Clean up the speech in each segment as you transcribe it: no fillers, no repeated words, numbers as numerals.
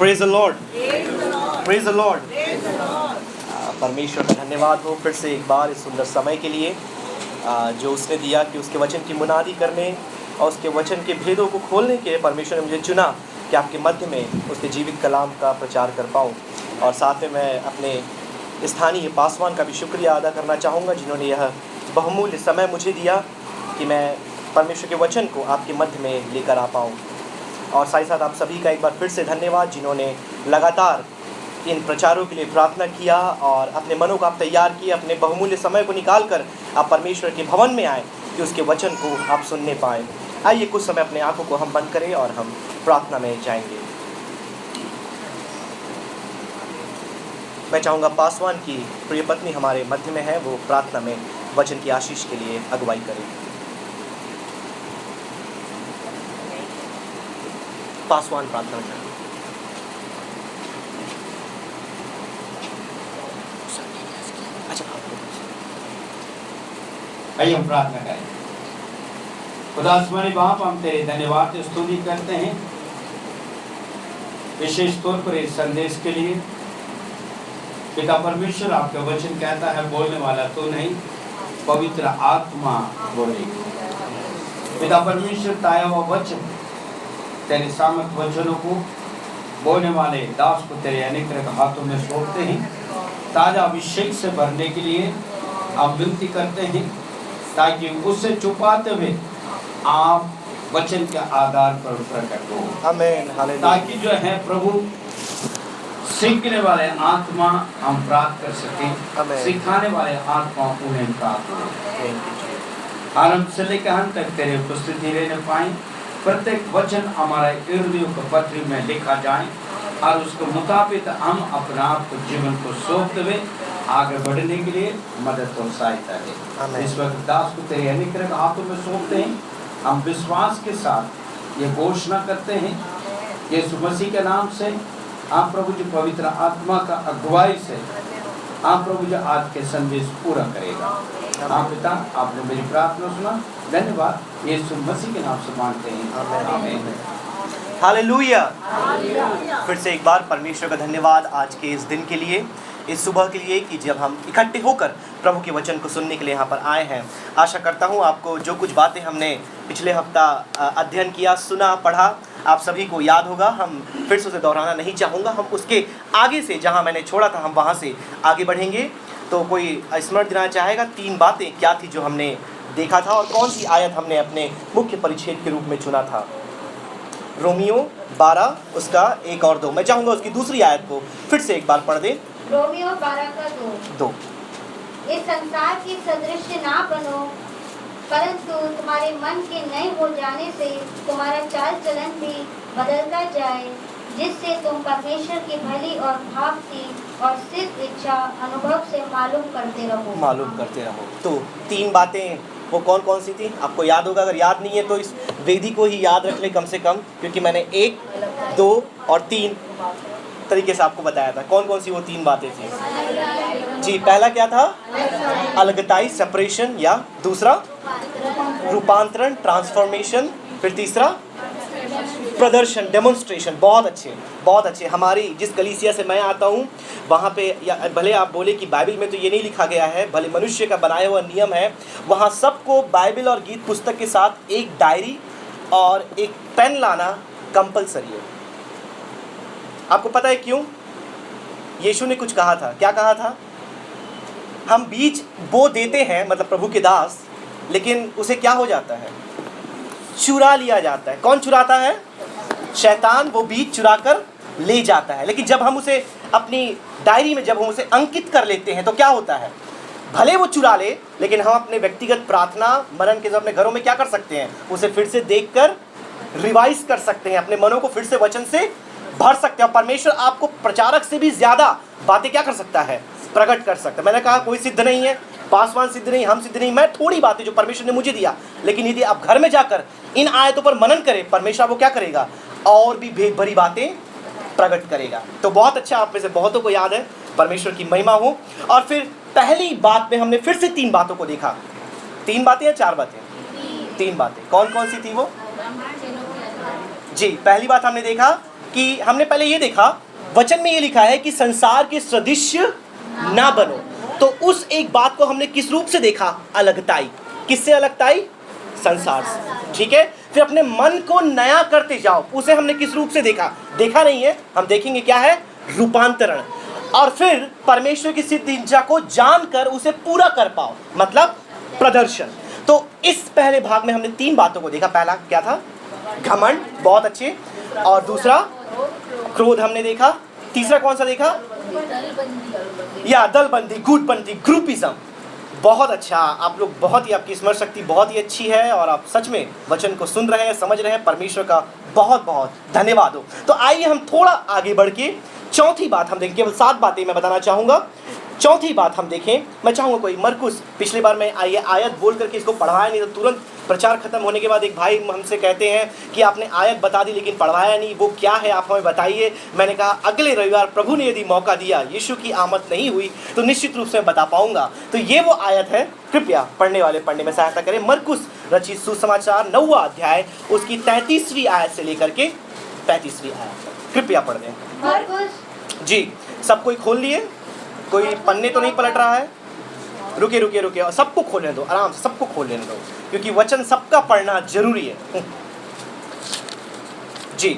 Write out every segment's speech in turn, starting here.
Praise the Lord, praise the Lord. परमेश्वर का धन्यवाद हो फिर से एक बार इस सुंदर समय के लिए जो उसने दिया कि उसके वचन की मुनादी करने और उसके वचन के भेदों को खोलने के लिए परमेश्वर ने मुझे चुना कि आपके मध्य में उसके जीवित कलाम का प्रचार कर पाऊँ। और साथ में मैं अपने स्थानीय पासवान का भी शुक्रिया अदा करना चाहूँगा जिन्होंने यह बहुमूल्य समय मुझे दिया कि मैं परमेश्वर के वचन को आपके मध्य में लेकर आ पाऊँ। और साथ ही साथ आप सभी का एक बार फिर से धन्यवाद जिन्होंने लगातार इन प्रचारों के लिए प्रार्थना किया और अपने मनों को आप तैयार किए, अपने बहुमूल्य समय को निकाल कर आप परमेश्वर के भवन में आए कि उसके वचन को आप सुनने पाएँ। आइए कुछ समय अपने आंखों को हम बंद करें और हम प्रार्थना में जाएंगे। मैं चाहूँगा पासवान की प्रिय पत्नी हमारे मध्य में है, वो प्रार्थना में वचन की आशीष के लिए अगुवाई करें। पासवान प्रार्थना करें। अच्छा, आइए हम प्रार्थना करें। खुदासमानी बाप, हम तेरे धन्यवाद स्तुति करते हैं विशेष तौर पर इस संदेश के लिए। पिता परमेश्वर, आपका वचन कहता है बोलने वाला तो नहीं, पवित्र आत्मा बोलेगी। पिता परमेश्वर, ताया हुआ वचन तेरे सामर्थ वचनों को बोलने वाले दास को तेरे अनुग्रह हाथों में सौंपते हैं। ताजा अभिषेक से भरने के लिए आप विनती करते हैं ताकि उससे छुपाते हुए आप वचन के आधार पर प्रकट हो। आमीन, हालेलुया। ताकि जो है प्रभु सीखने वाले आत्मा हम प्राप्त कर सकें, सिखाने वाले आत्मा उन्हें प्राप्त हो। आरंभ से लेकर अंत तक तेरे उपस्थिति रहने पाए। प्रत्येक वचन हमारे हृदयों के पत्री में लिखा जाए और उसके मुताबिक हम अपने आप को जीवन को सौंपते हुए आगे बढ़ने के लिए मदद और सहायता है। इस वक्त दास को तेरे अनुग्रह हाथों में सौंपते हैं। हम विश्वास के साथ ये घोषणा करते हैं यीशु मसीह के नाम से, आप प्रभु जी पवित्र आत्मा का अगुवाई से आप प्रभु जी आज के संदेश पूरा करेगा। आप पिता, आपने मेरी प्रार्थना सुना, धन्यवाद। यीशु मसीह के नाम से मांगते हैं, आमीन। हालेलुया। फिर से एक बार परमेश्वर का धन्यवाद आज के इस दिन के लिए, इस सुबह के लिए कि जब हम इकट्ठे होकर प्रभु के वचन को सुनने के लिए यहाँ पर आए हैं। आशा करता हूँ आपको जो कुछ बातें हमने पिछले हफ्ता अध्ययन किया, सुना, पढ़ा, आप सभी को याद होगा। हम फिर से उसे दोहराना नहीं चाहूँगा। हम उसके आगे से जहाँ मैंने छोड़ा था हम वहाँ से आगे बढ़ेंगे। तो कोई स्मरण दिलाना चाहेगा 3 बातें क्या थी जो हमने देखा था और कौन सी आयत हमने अपने मुख्य परिच्छेद के रूप में चुना था? रोमियो 12 उसका 1 और 2। मैं चाहूँगा उसकी दूसरी आयत को फिर से एक बार पढ़ दें। रोमियो 12 का 2। इस संसार की सदृश ना बनो, परंतु तुम्हारे मन के नए हो जाने से तुम्हारा चाल चलन भी बदलता जाए, जिससे तुम परमेश्वर की भली और भावती और सिद्ध इच्छा अनुभव से मालूम करते रहो। तो 3 बातें वो कौन कौन सी थी आपको याद होगा? अगर याद नहीं है तो इस वेदी को ही याद रख ले कम से कम, क्योंकि मैंने 1, 2 और 3 तरीके से आपको बताया था। कौन कौन सी वो 3 बातें थी जी? पहला क्या था? अलगताई, सेपरेशन, या दूसरा रूपांतरण, ट्रांसफॉर्मेशन, फिर तीसरा प्रदर्शन, डेमोन्स्ट्रेशन। बहुत अच्छे, बहुत अच्छे। हमारी जिस कलीसिया से मैं आता हूँ वहाँ पे, या भले आप बोले कि बाइबल में तो ये नहीं लिखा गया है, भले मनुष्य का बनाया हुआ नियम है, वहाँ सबको बाइबल और गीत पुस्तक के साथ एक डायरी और एक पेन लाना कंपलसरी है। आपको पता है क्यों? यीशु ने कुछ कहा था। क्या कहा था? हम बीज बो देते हैं, मतलब प्रभु के दास, लेकिन उसे क्या हो जाता है? चुरा लिया जाता है। कौन चुराता है? शैतान वो बीज चुरा कर ले जाता है। लेकिन जब हम उसे अपनी डायरी में जब हम उसे अंकित कर लेते हैं तो क्या होता है? भले वो चुरा ले, लेकिन हम अपने व्यक्तिगत प्रार्थना मनन के अपने घरों में क्या कर सकते हैं? उसे फिर से देखकर रिवाइज कर सकते हैं, अपने मनों को फिर से वचन से भर सकते हैं। और परमेश्वर आपको प्रचारक से भी ज़्यादा बातें क्या कर सकता है? प्रकट कर सकता है। मैंने कहा कोई सिद्ध नहीं है, पासवान सिद्ध नहीं, हम सिद्ध नहीं। मैं थोड़ी बातें जो परमेश्वर ने मुझे दिया, लेकिन यदि आप घर में जाकर इन आयतों पर मनन करें, परमेश्वर वो क्या करेगा? और भी भेद भरी बातें प्रकट करेगा। तो बहुत अच्छा, आप में से बहुतों को याद है। परमेश्वर की महिमा हो। और फिर पहली बात में हमने फिर से 3 बातों को देखा। 3 बातें या 4 बातें? 3 बातें। कौन कौन सी थी वो? जी, पहली बात हमने देखा कि हमने पहले ये देखा, वचन में ये लिखा है कि संसार के सदृश ना बनो। तो उस एक बात को हमने किस रूप से देखा? अलगताई। किससे अलगताई? संसार से। ठीक है, फिर अपने मन को नया करते जाओ, उसे हमने किस रूप से देखा? देखा नहीं है, हम देखेंगे क्या है? रूपांतरण। और फिर परमेश्वर की सिद्ध इच्छा को जानकर उसे पूरा कर पाओ, मतलब प्रदर्शन। तो इस पहले भाग में हमने 3 बातों को देखा। पहला क्या था? घमंड, बहुत अच्छे। और दूसरा क्रोध हमने देखा। तीसरा कौन सा देखा? या दलबंदी, गुटबंदी, ग्रुपिज्म। बहुत अच्छा, आप लोग बहुत ही, आपकी स्मरण शक्ति बहुत ही अच्छी है और आप सच में वचन को सुन रहे हैं, समझ रहे हैं। परमेश्वर का बहुत बहुत धन्यवाद हो। तो आइए हम थोड़ा आगे बढ़ के चौथी बात हम देखें। केवल 7 बातें मैं बताना चाहूँगा। चौथी बात हम देखें, मैं चाहूँगा कोई मरकुस, पिछली बार मैं आयत बोल करके इसको पढ़वाया नहीं, तो तुरंत प्रचार खत्म होने के बाद एक भाई हमसे कहते हैं कि आपने आयत बता दी लेकिन पढ़वाया नहीं, वो क्या है आप हमें बताइए। मैंने कहा अगले रविवार प्रभु ने यदि मौका दिया, यीशु की आमद नहीं हुई, तो निश्चित रूप से मैं बता पाऊंगा। तो ये वो आयत है, कृपया पढ़ने वाले पढ़ने में सहायता करें। मरकुस रचित सुसमाचार 9वां अध्याय, उसकी 33वीं आयत से लेकर के 35वीं आयत, कृपया पढ़ दें। मरकुस जी, सब कोई खोल लिए? कोई पन्ने तो नहीं पलट रहा है? रुके रुके रुके, और सबको खोलने दो, आराम से सबको खोल लेने दो, क्योंकि वचन सबका पढ़ना जरूरी है। जी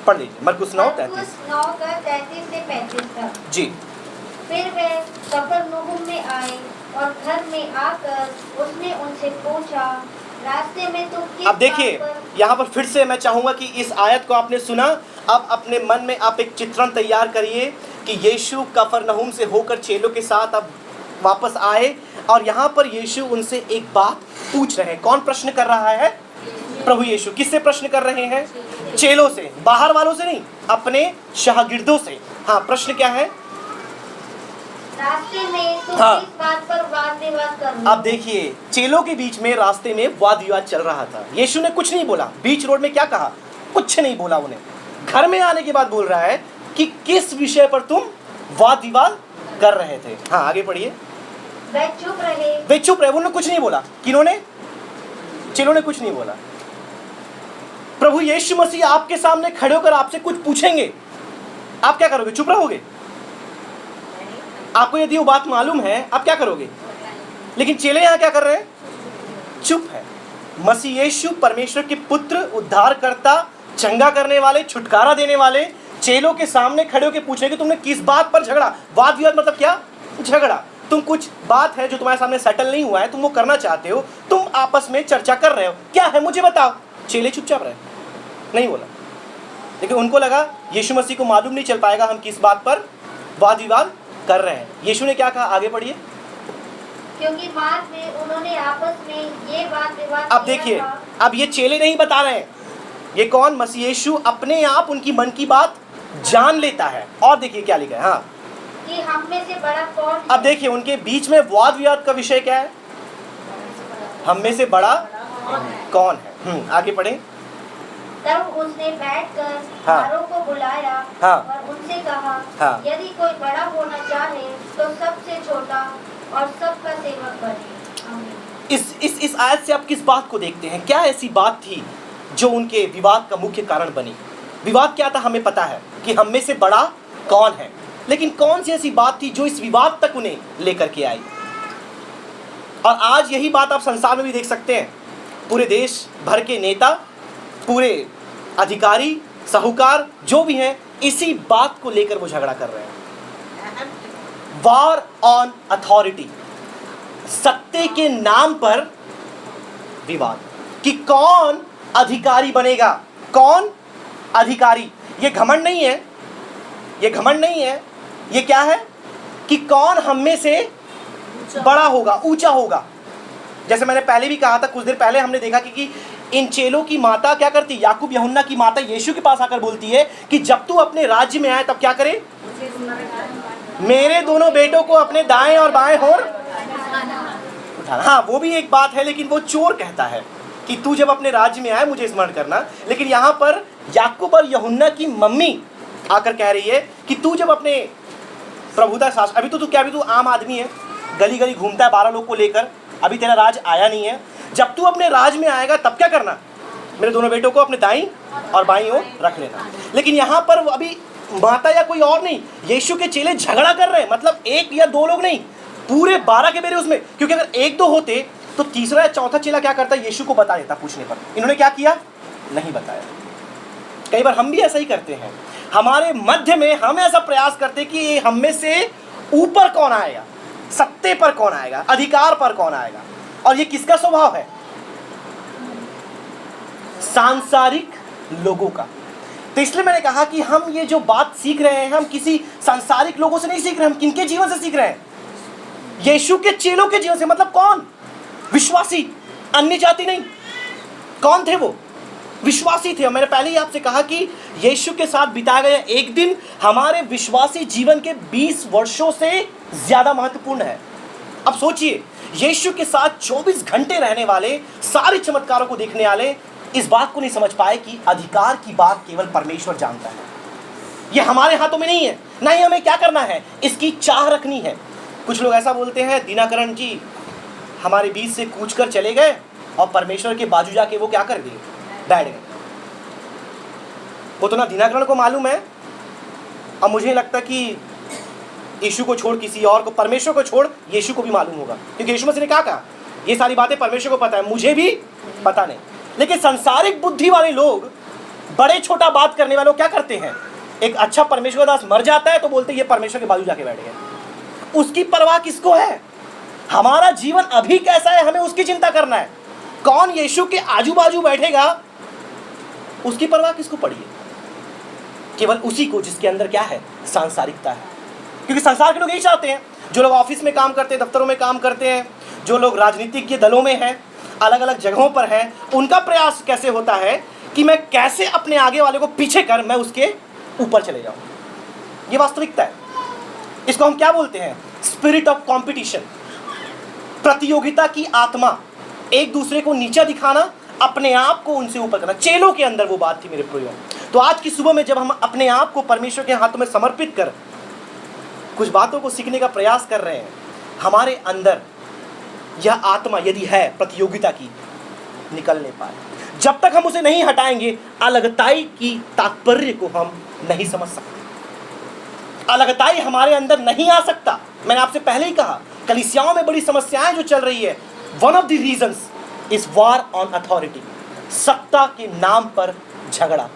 पढ़ लीजिए, मरकुस 9:33। 9 का 33 से 35 तक। जी। फिर वे कफरनहूम में आए और घर में आकर उसने उनसे पूछा, रास्ते में तो किस अब देखिए, बात पर-" यहाँ पर फिर से मैं चाहूंगा कि इस आयत को आपने सुना, अब अपने मन में आप एक चित्रण तैयार करिए कि यीशु कफरनहूम से होकर चेलों के साथ अब वापस आए और यहाँ पर यीशु उनसे एक बात पूछ रहे हैं। कौन प्रश्न कर रहा है? प्रभु यीशु। किससे प्रश्न कर रहे हैं? चेलों से, बाहर वालों से नहीं, अपने शागिर्दों से। हाँ, प्रश्न क्या है? रास्ते में तो हाँ। किस बात पर वाद विवाद कर रहे अब हो? देखिए, चेलों के बीच में रास्ते में वाद विवाद चल रहा था। यीशु ने कुछ नहीं बोला, बीच रोड में क्या कहा? कुछ नहीं बोला उन्हें। घर में आने के बाद बोल रहा है कि किस विषय पर तुम वाद विवाद कर रहे थे। हाँ, आगे पढ़िए। वे चुप रहे। वे चुप रहे, उन्होंने कुछ नहीं बोला। किन्होंने? चेलों ने कुछ नहीं बोला। प्रभु यीशु मसीह आपके सामने खड़े होकर आपसे कुछ पूछेंगे, आप क्या करोगे? चुप रहोगे? आपको यदि वो बात मालूम है, आप क्या करोगे? लेकिन चेले यहाँ क्या कर रहे हैं? चुप है। मसीह यीशु परमेश्वर के पुत्र, उद्धारकर्ता, चंगा करने वाले, छुटकारा देने वाले, चेलों के सामने खड़े होकर पूछे कि तुमने किस बात पर झगड़ा? वाद विवाद मतलब क्या? झगड़ा। तुम कुछ बात है जो तुम्हारे सामने सेटल नहीं हुआ है, तुम वो करना चाहते हो, तुम आपस में चर्चा कर रहे हो, क्या है मुझे बताओ। चेले चुपचाप रहे, नहीं बोला। लेकिन उनको लगा यीशु मसीह को मालूम नहीं चल पाएगा हम किस बात पर वाद विवाद कर रहे हैं। यीशु ने क्या कहा? आगे पढ़िए। क्योंकि बाद में उन्होंने आपस में ये बात विवाद अब किया देखिए, था। अब ये चेले नहीं बता रहे हैं, ये कौन? मसीह यीशु अपने आप उनकी मन की बात जान लेता है। और देखिए क्या लिखा है। हाँ, कि हम में से बड़ा कौन है? अब देखिए उनके बीच में वाद विवाद का विषय क्या है? हम में से बड़ा कौन है? आगे पढ़े। तब उसने बैठकर हाँ। सारों को बुलाया हाँ। और उनसे कहा, हाँ। यदि कोई बड़ा होना चाहे तो सबसे छोटा और सबका सेवक बने। आमीन। इस आयत से आप किस बात को देखते हैं? क्या ऐसी बात थी जो उनके विवाद का मुख्य कारण बनी? विवाद क्या था? हमें पता है कि हम में से बड़ा कौन है, लेकिन कौन सी ऐसी बात थी जो इस विवाद तक उन्हें लेकर के आई? और आज यही बात आप संसार में भी देख सकते हैं। पूरे देश भर के नेता, पूरे अधिकारी, साहूकार जो भी हैं, इसी बात को लेकर वो झगड़ा कर रहे हैं। वॉर ऑन अथॉरिटी, सत्य के नाम पर विवाद कि कौन अधिकारी बनेगा। कौन अधिकारी? ये घमंड नहीं है, ये घमंड नहीं है, ये क्या है? कि कौन हम में से बड़ा होगा, ऊंचा होगा। जैसे मैंने पहले भी कहा था, कुछ देर पहले हमने देखा कि इन चेलों की माता क्या करती? याकूब यूहन्ना की माता यीशु के पास आकर बोलती है कि जब तू अपने राज्य में आए तब क्या करे? मेरे दोनों बेटों को अपने दाएं और बाएं होर उठाना। हाँ, वो भी एक बात है, लेकिन वो चोर कहता है कि तू जब अपने राज्य में आए मुझे स्मरण करना। लेकिन यहाँ पर याकूब और यूहन्ना की मम्मी आकर कह रही है कि तू जब अपने प्रभुता शासन, अभी तो तू क्या, अभी तू आम आदमी है, गली गली घूमता है 12 लोग को लेकर, अभी तेरा राज आया नहीं है। जब तू अपने राज में आएगा तब क्या करना? मेरे दोनों बेटों को अपने दाईं और बाईं ओर रख लेना। लेकिन यहाँ पर अभी माता या कोई और नहीं, यीशु के चेले झगड़ा कर रहे हैं, मतलब एक या दो लोग नहीं, पूरे 12 के मेरे उसमें, क्योंकि अगर एक दो होते तो तीसरा या चौथा चेला क्या करता, यीशु को बता देता पूछने पर। इन्होंने क्या किया, नहीं बताया। कई बार हम भी ऐसा ही करते हैं, हमारे मध्य में हम ऐसा प्रयास करते कि ये हम में से ऊपर कौन आएगा, सत्ते पर कौन आएगा, अधिकार पर कौन आएगा। और ये किसका स्वभाव है, सांसारिक लोगों का। तो इसलिए मैंने कहा कि हम ये जो बात सीख रहे हैं, हम किसी सांसारिक लोगों से नहीं सीख रहे, हम किनके जीवन से सीख रहे हैं, यीशु के चेलों के जीवन से। मतलब कौन, विश्वासी, अन्य जाति नहीं। कौन थे वो, विश्वासी थे। और मैंने पहले ही आपसे कहा कि यीशु के साथ बिताया गया एक दिन हमारे विश्वासी जीवन के 20 वर्षों से ज्यादा महत्वपूर्ण है। अब सोचिए, यीशु के साथ 24 घंटे रहने वाले, सारे चमत्कारों को देखने वाले इस बात को नहीं समझ पाए कि अधिकार की बात केवल परमेश्वर जानता है। ये हमारे हाथों में नहीं है, ना ही हमें क्या करना है, इसकी चाह रखनी है। कुछ लोग ऐसा बोलते हैं, दीनाकरण जी हमारे बीच से कूच कर चले गए और परमेश्वर के बाजू जाके वो क्या कर दिए, बैठ गए। वो तो ना दीनाकरण को मालूम है, अब मुझे लगता कि यीशु को छोड़ किसी और को, परमेश्वर को छोड़ यीशु को भी मालूम होगा, क्योंकि यीशु मसीह ने क्या कहा, ये सारी बातें परमेश्वर को पता है, मुझे भी पता नहीं। लेकिन संसारिक बुद्धि वाले लोग, बड़े छोटा बात करने वाले लोग क्या करते हैं, एक अच्छा परमेश्वर दास मर जाता है तो बोलते हैं ये परमेश्वर के बाजू जाके बैठ गए। उसकी परवाह किसको है, हमारा जीवन अभी कैसा है, हमें उसकी चिंता करना है। कौन यीशु के आजू बाजू बैठेगा, उसकी परवाह किसको पड़ी है, केवल उसी को जिसके अंदर क्या है, सांसारिकता है। क्योंकि संसार के लोग यही चाहते हैं, जो लोग ऑफिस में काम करते हैं, दफ्तरों में काम करते हैं, जो लोग राजनीतिक के दलों में हैं, अलग अलग जगहों पर हैं, उनका प्रयास कैसे होता है कि मैं कैसे अपने आगे वाले को पीछे कर मैं उसके ऊपर चले जाऊं। ये वास्तविकता है। इसको हम क्या बोलते हैं, स्पिरिट ऑफ कंपटीशन, प्रतियोगिता की आत्मा, एक दूसरे को नीचा दिखाना, अपने आप को उनसे ऊपर करना। चेलों के अंदर वो बात थी मेरे प्रियो। तो आज की सुबह में जब हम अपने आप को परमेश्वर के हाथों में समर्पित कर कुछ बातों को सीखने का प्रयास कर रहे हैं, हमारे अंदर यह आत्मा यदि है प्रतियोगिता की, निकल नहीं पाए। जब तक हम उसे नहीं हटाएंगे, अलगताई की तात्पर्य को हम नहीं समझ सकते। अलगताई हमारे अंदर नहीं आ सकता। मैंने आपसे पहले ही कहा, कलीसियाओं में बड़ी समस्याएं जो चल रही है, one of the reasons is war on authority, सत्ता के नाम पर झगड़ा।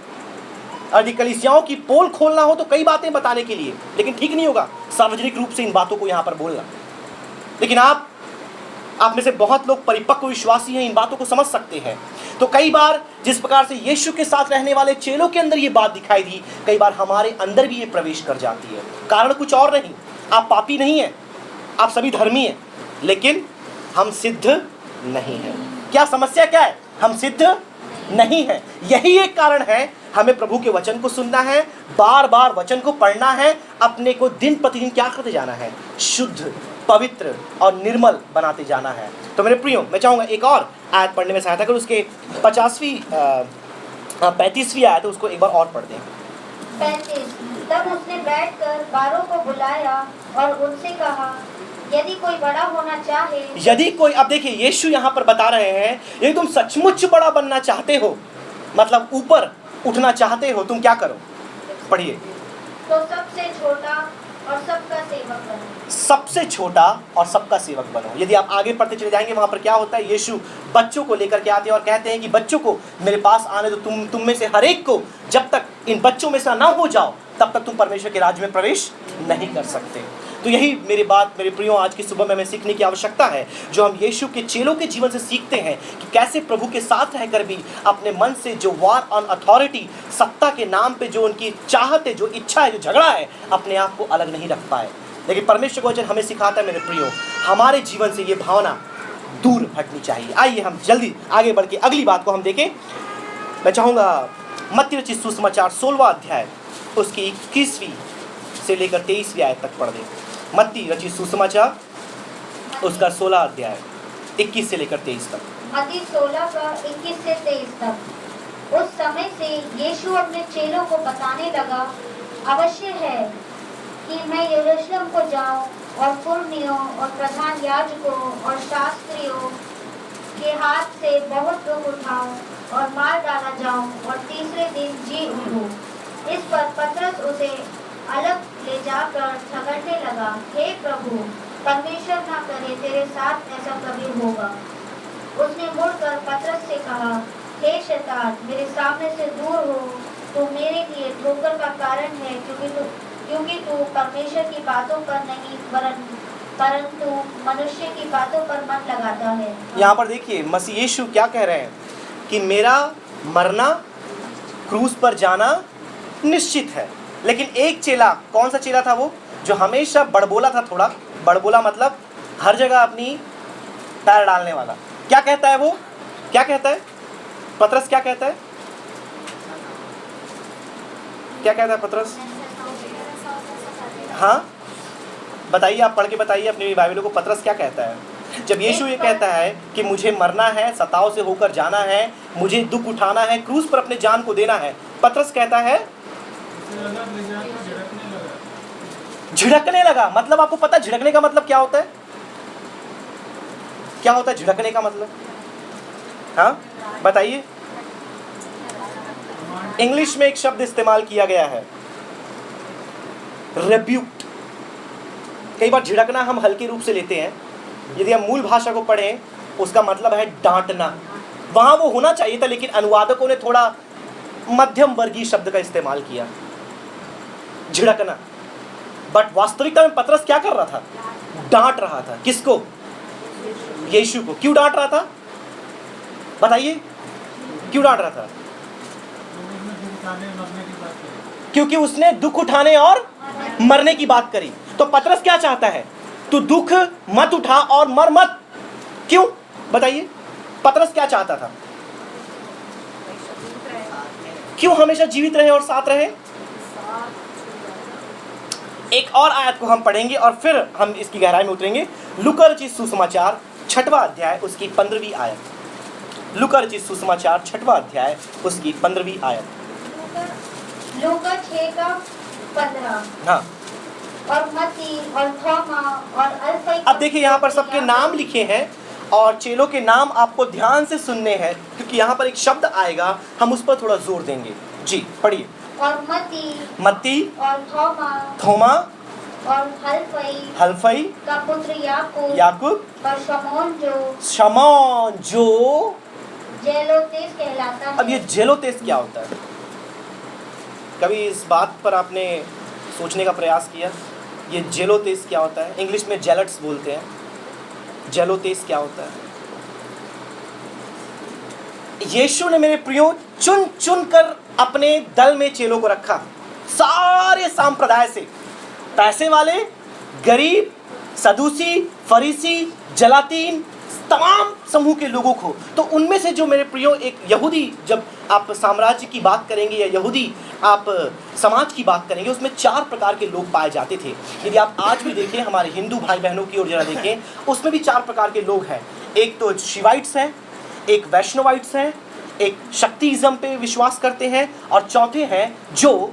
यदि कलीसियाओं की पोल खोलना हो तो कई बातें बताने के लिए, लेकिन ठीक नहीं होगा सार्वजनिक रूप से इन बातों को यहाँ पर बोलना। लेकिन आप में से बहुत लोग परिपक्व विश्वासी हैं, इन बातों को समझ सकते हैं। तो कई बार जिस प्रकार से यीशु के साथ रहने वाले चेलों के अंदर ये बात दिखाई दी, कई बार हमारे अंदर भी ये प्रवेश कर जाती है। कारण कुछ और नहीं, आप पापी नहीं हैं, आप सभी धर्मी हैं, लेकिन हम सिद्ध नहीं हैं। क्या समस्या क्या है, हम सिद्ध नहीं हैं। यही एक कारण है, हमें प्रभु के वचन को सुनना है, बार बार वचन को पढ़ना है, अपने को दिन प्रतिदिन क्या करते जाना है, शुद्ध, पवित्र और निर्मल बनाते जाना है। तो मेरे प्रियो, मैं चाहूँगा एक और आयत पढ़ने में सहायता करूँ, उसके 35वीं आयत, उसको एक बार और पढ़ दें। 35। तब उसने बैठकर 12 को बुलाया और उनसे कहा, यदि कोई बड़ा होना चाहे, यदि कोई, अब देखिए यीशु यहाँ पर बता रहे हैं, यदि तुम सचमुच बड़ा बनना चाहते हो, मतलब ऊपर उठना चाहते हो, तुम क्या करो, पढ़िए। तो सबसे छोटा और सबका सेवक बनो। सबसे छोटा और सबका सेवक बनो। यदि आप आगे पढ़ते चले जाएंगे, वहां पर क्या होता है, यीशु बच्चों को लेकर के आते हैं और कहते हैं कि बच्चों को मेरे पास आने दो, तुम में से हर एक को, जब तक इन बच्चों में से ना हो जाओ तब तक तुम परमेश्वर के राज्य में प्रवेश नहीं कर सकते। तो यही मेरी बात मेरे प्रियो आज की सुबह में हमें सीखने की आवश्यकता है, जो हम यीशु के चेलों के जीवन से सीखते हैं कि कैसे प्रभु के साथ रहकर भी अपने मन से जो वार ऑन अथॉरिटी, सत्ता के नाम पे जो उनकी चाहत है, जो इच्छा है, जो झगड़ा है, अपने आप को अलग नहीं रख पाए। लेकिन परमेश्वर का वचन हमें सिखाता है मेरे प्रियो, हमारे जीवन से ये भावना दूर हटनी चाहिए। आइए हम जल्दी आगे बढ़ के अगली बात को हम देखें। मैं चाहूँगा मत्ती रचित सुसमाचार 16वां अध्याय उसकी 21वीं से लेकर 23वीं आयत तक पढ़ दें। मत्ती रचित सुसमाचार उसका 16 अध्याय 21 से लेकर 23 तक। मत्ती 16 का 21 से 23 तक। उस समय से यीशु अपने चेलों को बताने लगा, अवश्य है कि मैं यरूशलेम को जाऊं और पुरनियों और प्रधान याजकों और शास्त्रियों के हाथ से बहुत दुख उठाऊं और मार डाला जाऊं और तीसरे दिन जी उठूं। इस पर पतरस उसे अलग ले जाकर झगड़ने लगा, हे प्रभु, परमेश्वर ना करे तेरे साथ ऐसा कभी होगा। उसने मुड़कर पतरस से कहा, हे शैतान, मेरे सामने से दूर हो, तू मेरे लिए ठोकर का कारण है, क्योंकि तू परमेश्वर की बातों पर नहीं परंतु मनुष्य की बातों पर मन लगाता है। यहाँ पर देखिए मसीह यीशु क्या कह रहे हैं कि मेरा मरना, क्रूस पर जाना निश्चित है। लेकिन एक चेला, कौन सा चेला था वो, जो हमेशा बड़बोला था, थोड़ा बड़बोला मतलब हर जगह अपनी पैर डालने वाला। क्या कहता है वो, क्या कहता है पतरस, क्या कहता है, क्या कहता है पतरस? हाँ बताइए, आप पढ़ के बताइए अपनी बाइबलों को, पतरस क्या कहता है जब यीशु ये कहता है कि मुझे मरना है, सताव से होकर जाना है, मुझे दुख उठाना है, क्रूस पर अपने जान को देना है। पतरस कहता है झिड़कने लगा। मतलब आपको पता है झिड़कने का मतलब क्या होता है? क्या होता है झिड़कने का मतलब? हाँ बताइए। इंग्लिश में एक शब्द इस्तेमाल किया गया है, रेब्यूक्ड। कई बार झिड़कना हम हल्के रूप से लेते हैं, यदि हम मूल भाषा को पढ़ें उसका मतलब है डांटना। वहां वो होना चाहिए था, लेकिन अनुवादकों ने थोड़ा मध्यम वर्गीय शब्द का इस्तेमाल किया, झिड़कना। बट वास्तविकता में पतरस क्या कर रहा था? डांट रहा था। किसको? यीशु को। क्यों डांट रहा था बताइए, क्यों डांट रहा था? क्योंकि उसने दुख उठाने और मरने की बात करी। तो पतरस क्या चाहता है? तू दुख मत उठा और मर मत। क्यों बताइए, पतरस क्या चाहता था? क्यों हमेशा जीवित रहे और साथ रहे? एक और आयत को हम पढ़ेंगे और फिर हम इसकी गहराई में उतरेंगे। लूका रचित सुसमाचार 6वां अध्याय उसकी 15वीं आयत। लूका रचित सुसमाचार 6वां अध्याय उसकी 15वीं आयत। लूका 6:15। हाँ, और मत्ती और थोमा और अल्फई। अब देखिए यहाँ पर सबके नाम लिखे हैं और चेलों के नाम आपको ध्यान से सुनने हैं, क्योंकि यहाँ पर एक शब्द आएगा, हम उस पर थोड़ा जोर देंगे। जी पढ़िए। और मत्ती और थोमा और हल्फई का पुत्र याकूब और शमौन जो जेलोतेस कहलाता है। अब ये जेलोतेस क्या होता है? कभी इस बात पर आपने सोचने का प्रयास किया? ये जेलोतेस क्या होता है? इंग्लिश में जेलट्स बोलते हैं। जेलोतेस क्या होता है? यीशु ने मेरे प्रियो चुन चुन कर अपने दल में चेलों को रखा, सारे संप्रदाय से, पैसे वाले, गरीब, सदूसी, फरीसी, जलातीन, तमाम समूह के लोगों को। तो उनमें से जो मेरे प्रियो एक यहूदी, जब आप साम्राज्य की बात करेंगे या यहूदी आप समाज की बात करेंगे, उसमें 4 प्रकार के लोग पाए जाते थे। यदि आप आज भी देखें, हमारे हिंदू भाई बहनों की ओर जरा देखें, उसमें भी 4 प्रकार के लोग हैं। एक तो शिवाइट्स हैं, एक वैष्णवाइट्स हैं, एक शक्तिज्म पे विश्वास करते हैं, और चौथे हैं जो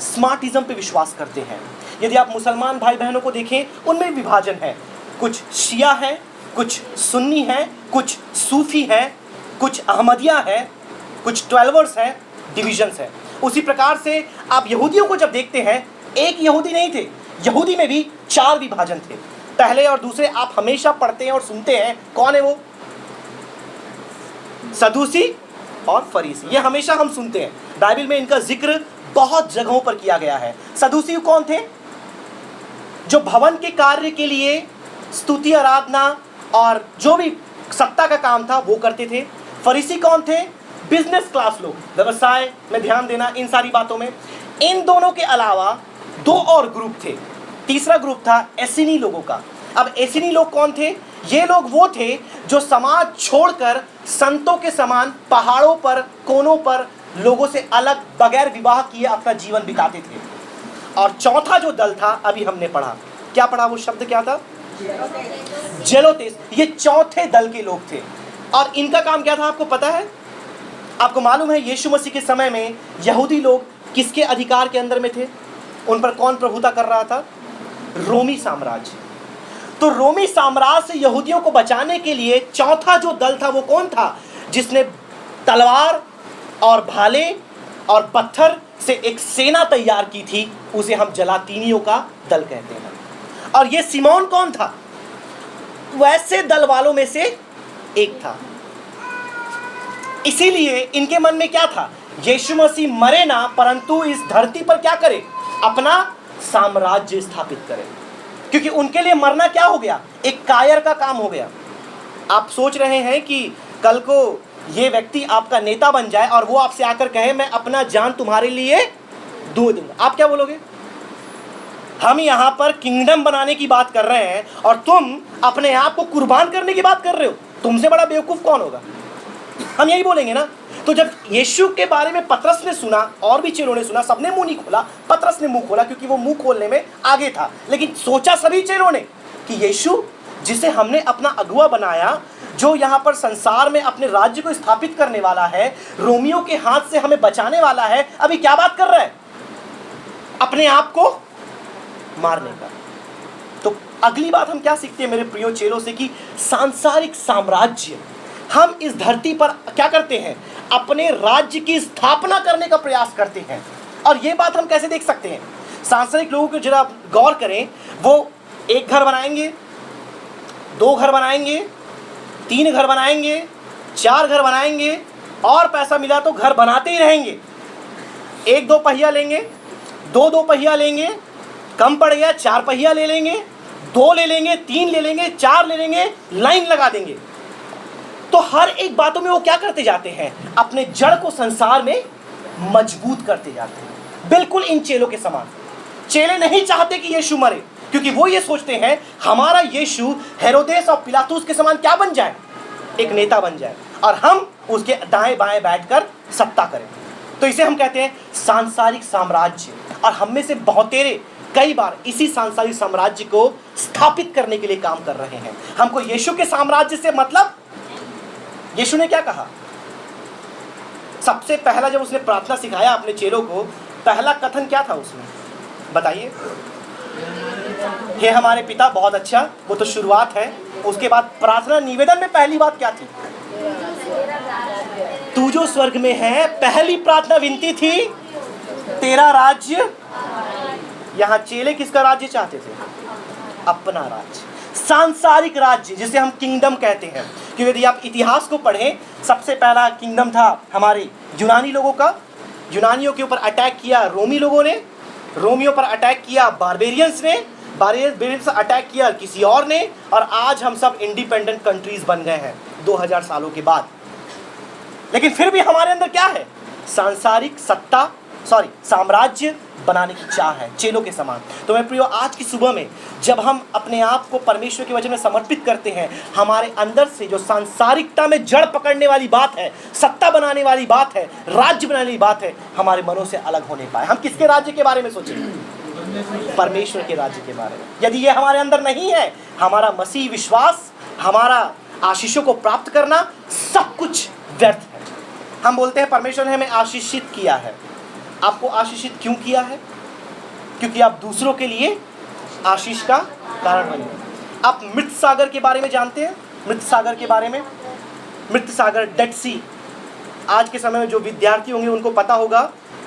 स्मार्टिज्म पे विश्वास करते हैं। यदि आप मुसलमान भाई बहनों को देखें, उनमें विभाजन है, कुछ शिया हैं, कुछ सुन्नी हैं, कुछ सूफी हैं, कुछ अहमदिया हैं, कुछ 12वर्स हैं, डिविजन्स हैं। उसी प्रकार से आप यहूदियों को जब देखते हैं, एक यहूदी नहीं थे, यहूदी में भी 4 विभाजन थे। पहले और दूसरे आप हमेशा पढ़ते हैं और सुनते हैं, कौन है वो? सदूसी और फरीसी, ये हमेशा हम सुनते हैं। बाइबल में इनका जिक्र बहुत जगहों पर किया गया है। सदूसी कौन थे? जो भवन के कार्य के लिए स्तुति, आराधना और जो भी सत्ता का काम था वो करते थे। फरीसी कौन थे? बिजनेस क्लास लोग, व्यवसाय में ध्यान देना, इन सारी बातों में। इन दोनों के अलावा 2 और ग्रुप थे। तीसरा ग्रुप था एसिनी लोगों का। अब एसिनी लोग कौन थे? ये लोग वो थे जो समाज छोड़कर संतों के समान पहाड़ों पर, कोनों पर लोगों से अलग, बगैर विवाह किए अपना जीवन बिताते थे। और चौथा जो दल था, अभी हमने पढ़ा, क्या पढ़ा? वो शब्द क्या था? जेलोतेस। ये चौथे दल के लोग थे। और इनका काम क्या था आपको पता है? आपको मालूम है यीशु मसीह के समय में यहूदी लोग किसके अधिकार के अंदर में थे? उन पर कौन प्रभुता कर रहा था? रोमी साम्राज्य। तो रोमी साम्राज्य से यहूदियों को बचाने के लिए चौथा जो दल था वो कौन था? जिसने तलवार और भाले और पत्थर से एक सेना तैयार की थी, उसे हम जलातीनियों का दल कहते हैं। और ये सिमोन कौन था? वैसे दल वालों में से एक था। इसीलिए इनके मन में क्या था? यीशु मसीह मरे ना, परंतु इस धरती पर क्या करे? अपना साम्राज्य स्थापित करे। क्योंकि उनके लिए मरना क्या हो गया? एक कायर का काम हो गया। आप सोच रहे हैं कि कल को ये व्यक्ति आपका नेता बन जाए और वो आपसे आकर कहे मैं अपना जान तुम्हारे लिए दूंगा, आप क्या बोलोगे? हम यहाँ पर किंगडम बनाने की बात कर रहे हैं और तुम अपने आप को कुर्बान करने की बात कर रहे हो, तुमसे बड़ा बेवकूफ कौन होगा? हम यही बोलेंगे ना। तो जब यीशु के बारे में पतरस ने सुना और भी चेलों ने सुना, सबने मुंह नहीं खोला, पतरस ने मुंह खोला क्योंकि वो मुंह खोलने में आगे था। लेकिन सोचा सभी चेलों ने कि यीशु जिसे हमने अपना अगुआ बनाया, जो यहाँ पर संसार में अपने राज्य को स्थापित करने वाला है, रोमियों के हाथ से हमें बचाने वाला है, अभी क्या बात कर रहा है? अपने आप को मारने का। तो अगली बात हम क्या सीखते हैं मेरे प्रियो चेलों से कि सांसारिक साम्राज्य, हम इस धरती पर क्या करते हैं? अपने राज्य की स्थापना करने का प्रयास करते हैं। और ये बात हम कैसे देख सकते हैं? सांसारिक लोगों को जरा गौर करें, वो एक घर बनाएंगे, 2 घर बनाएंगे, 3 घर बनाएंगे, 4 घर बनाएंगे और पैसा मिला तो घर बनाते ही रहेंगे। 1-2 पहिया लेंगे, 2-2 पहिया लेंगे, कम पड़ गया 4 पहिया ले लेंगे, 2 ले लेंगे, 3 ले लेंगे, 4 ले लेंगे, लाइन लगा देंगे। तो हर एक बातों में वो क्या करते जाते हैं? अपने जड़ को संसार में मजबूत करते जाते हैं, बिल्कुल इन चेलों के समान। चेले नहीं चाहते कि यीशु मरे, क्योंकि वो ये सोचते हैं हमारा यीशु हेरोदेस और पिलातुस के समान क्या बन जाए? एक नेता बन जाए और हम उसके दाएं बाएं बैठकर सत्ता करें। तो इसे हम कहते हैं सांसारिक साम्राज्य। और हम में से बहुतेरे कई बार इसी सांसारिक साम्राज्य को स्थापित करने के लिए काम कर रहे हैं। हमको यीशु के साम्राज्य से मतलब, यीशु ने क्या कहा? सबसे पहला जब उसने प्रार्थना सिखाया अपने चेलों को, पहला कथन क्या था उसमें? बताइए। हे हमारे पिता, बहुत अच्छा, वो तो शुरुआत है। उसके बाद प्रार्थना निवेदन में पहली बात क्या थी? तू जो स्वर्ग में है, पहली प्रार्थना विनती थी तेरा राज्य। यहाँ चेले किसका राज्य चाहते थे? अपना राज्य, सांसारिक राज्य, जिसे हम किंगडम कहते हैं। क्योंकि यदि आप इतिहास को पढ़ें, सबसे पहला किंगडम था हमारे यूनानी लोगों का। यूनानियों के ऊपर अटैक किया रोमी लोगों ने, रोमियों पर अटैक किया बारबेरियंस ने, बारबेरियंस अटैक किया किसी और ने, और आज हम सब इंडिपेंडेंट कंट्रीज बन गए हैं 2000 सालों के बाद। लेकिन फिर भी हमारे अंदर क्या है? सांसारिक साम्राज्य बनाने की चाह है, चेलों के समान। तो मैं प्रियो, आज की सुबह में जब हम अपने आप को परमेश्वर के वचन में समर्पित करते हैं, हमारे अंदर से जो सांसारिकता में जड़ पकड़ने वाली बात है, सत्ता बनाने वाली बात है, राज्य बनाने वाली बात है, हमारे मनों से अलग होने पाए। हम किसके राज्य के बारे में सोचेंगे? परमेश्वर के राज्य के बारे में। यदि ये हमारे अंदर नहीं है, हमारा मसीह विश्वास, हमारा आशीषों को प्राप्त करना, सब कुछ व्यर्थ है। हम बोलते हैं परमेश्वर ने हमें आशीषित किया है। आपको आशीषित क्यों किया है? क्योंकि आप दूसरों के लिए आशीष का कारण बने। आप मृत सागर के बारे में जानते हैं? मृत सागर के बारे में, मृत सागर, डेड सी। आज के समय में जो विद्यार्थी होंगे उनको पता होगा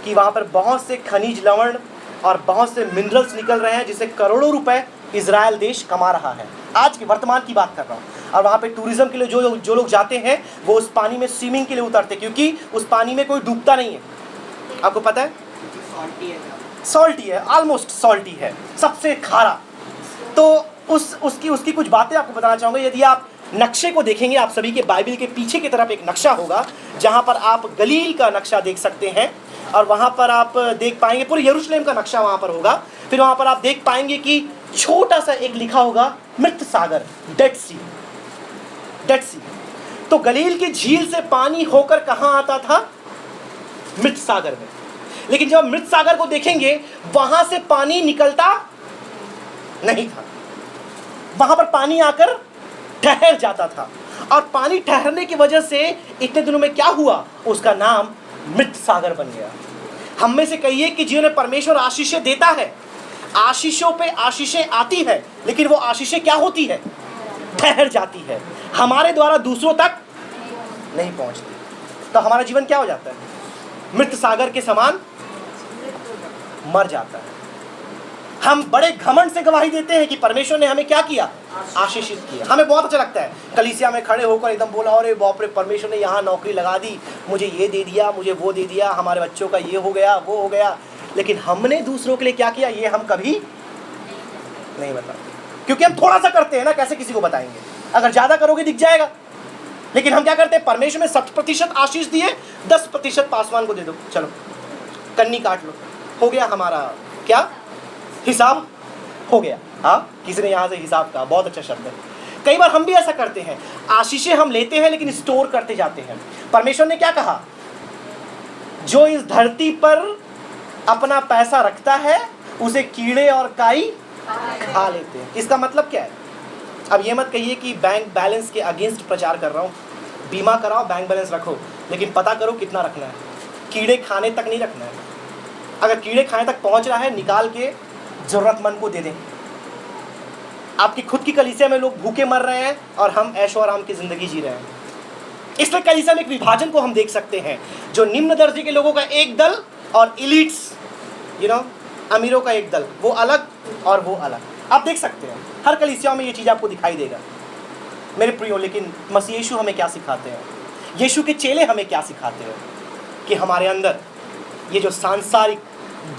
कि वहाँ पर बहुत से खनिज लवण और बहुत से मिनरल्स निकल रहे हैं, जिससे करोड़ों रुपए इजराइल देश कमा रहा है। आज के वर्तमान की बात कर रहा हूँ। और वहाँ पे टूरिज्म के लिए जो लोग जाते हैं, वो उस पानी में स्विमिंग के लिए उतरते, क्योंकि उस पानी में कोई डूबता नहीं है। आपको पता है? सॉल्टी है, ऑलमोस्ट सॉल्टी है, सबसे खारा। तो उसकी कुछ बातें आपको बताना चाहूँगा। यदि आप नक्शे को देखेंगे, आप सभी के बाइबल के पीछे की तरफ एक नक्शा होगा, जहाँ पर आप गलील का नक्शा देख सकते हैं। और वहाँ पर आप देख पाएंगे पूरे यरूशलेम का नक्शा वहाँ पर होगा। फिर वहाँ पर आप देख पाएंगे कि छोटा सा एक लिखा होगा मृत सागर, डेड सी, डेड सी। तो गलील की झील से पानी होकर कहाँ आता था? मृत सागर में। लेकिन जब मृत सागर को देखेंगे, वहां से पानी निकलता नहीं था, वहां पर पानी आकर ठहर जाता था। और पानी ठहरने की वजह से इतने दिनों में क्या हुआ? उसका नाम मृत सागर बन गया। हम में से कहिए कि जिन्हें परमेश्वर आशीष देता है, आशीषों पे आशीषें आती है, लेकिन वो आशीषें क्या होती है? ठहर जाती है, हमारे द्वारा दूसरों तक नहीं पहुंचती। तो हमारा जीवन क्या हो जाता है? मृत सागर के समान मर जाता है। हम बड़े घमंड से गवाही देते हैं कि परमेश्वर ने हमें क्या किया? आशीषित किया। हमें बहुत अच्छा लगता है कलीसिया में खड़े होकर एकदम बोला, अरे बाप रे, परमेश्वर ने यहाँ नौकरी लगा दी, मुझे ये दे दिया, मुझे वो दे दिया, हमारे बच्चों का ये हो गया, वो हो गया। लेकिन हमने दूसरों के लिए क्या किया, ये हम कभी नहीं बताते, क्योंकि हम थोड़ा सा करते हैं ना, कैसे किसी को बताएंगे? अगर ज़्यादा करोगे दिख जाएगा। लेकिन हम क्या करते हैं? परमेश्वर ने 100% आशीष दिए, 10% पासवान को दे दो, चलो कन्नी काट लो, हो गया हमारा क्या हिसाब, हो गया। हाँ, किसी ने यहाँ से हिसाब कहा, बहुत अच्छा शब्द है। कई बार हम भी ऐसा करते हैं, आशीषें हम लेते हैं लेकिन स्टोर करते जाते हैं। परमेश्वर ने क्या कहा? जो इस धरती पर अपना पैसा रखता है उसे कीड़े और काई खा लेते हैं। इसका मतलब क्या है? अब ये मत कहिए कि बैंक बैलेंस के अगेंस्ट प्रचार कर रहा हूँ। बीमा कराओ, बैंक बैलेंस रखो, लेकिन पता करो कितना रखना है। कीड़े खाने तक नहीं रखना है। अगर कीड़े खाने तक पहुँच रहा है, निकाल के जरूरतमंद को दे दें। आपकी खुद की कलीसिया में लोग भूखे मर रहे हैं और हम ऐशो आराम की जिंदगी जी रहे हैं। इसलिए कलीसिया में एक विभाजन को हम देख सकते हैं, जो निम्न दर्जे के लोगों का एक दल और इलीट्स, अमीरों का एक दल, वो अलग और वो अलग। आप देख सकते हैं हर कलीसियाओं में ये चीज़ आपको दिखाई देगा मेरे प्रियो। लेकिन मसीह यीशु हमें क्या सिखाते हैं? यीशु के चेले हमें क्या सिखाते हैं? कि हमारे अंदर ये जो सांसारिक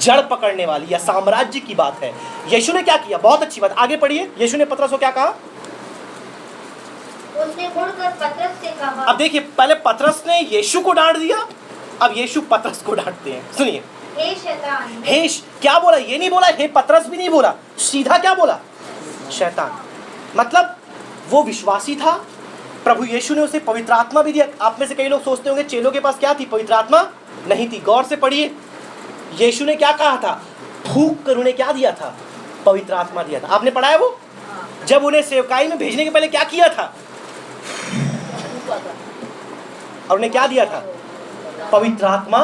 जड़ पकड़ने वाली या साम्राज्य की बात है, यीशु ने क्या किया? बहुत अच्छी बात, आगे पढ़िए। यीशु ने पतरस को क्या कहा? उसने मुड़कर पतरस से कहा। अब देखिए, पहले पतरस ने यीशु को डांट दिया, अब यीशु पतरस को डांटते हैं। सुनिए, हे शैतान। हे क्या बोला? ये नहीं बोला, हे पतरस भी नहीं बोला, सीधा क्या बोला? शैतान। मतलब वो विश्वासी था, प्रभु यीशु ने उसे पवित्र आत्मा भी दिया। आप में से कई लोग सोचते होंगे चेलों के पास क्या थी? पवित्र आत्मा नहीं थी। गौर से पढ़िए, यीशु ने क्या कहा था? फूंक कर उन्हें क्या दिया था? पवित्र आत्मा दिया था। आपने पढ़ा है वो? जब उन्हें सेवकाई में भेजने के पहले क्या किया था? और उन्हें क्या दिया था? पवित्र आत्मा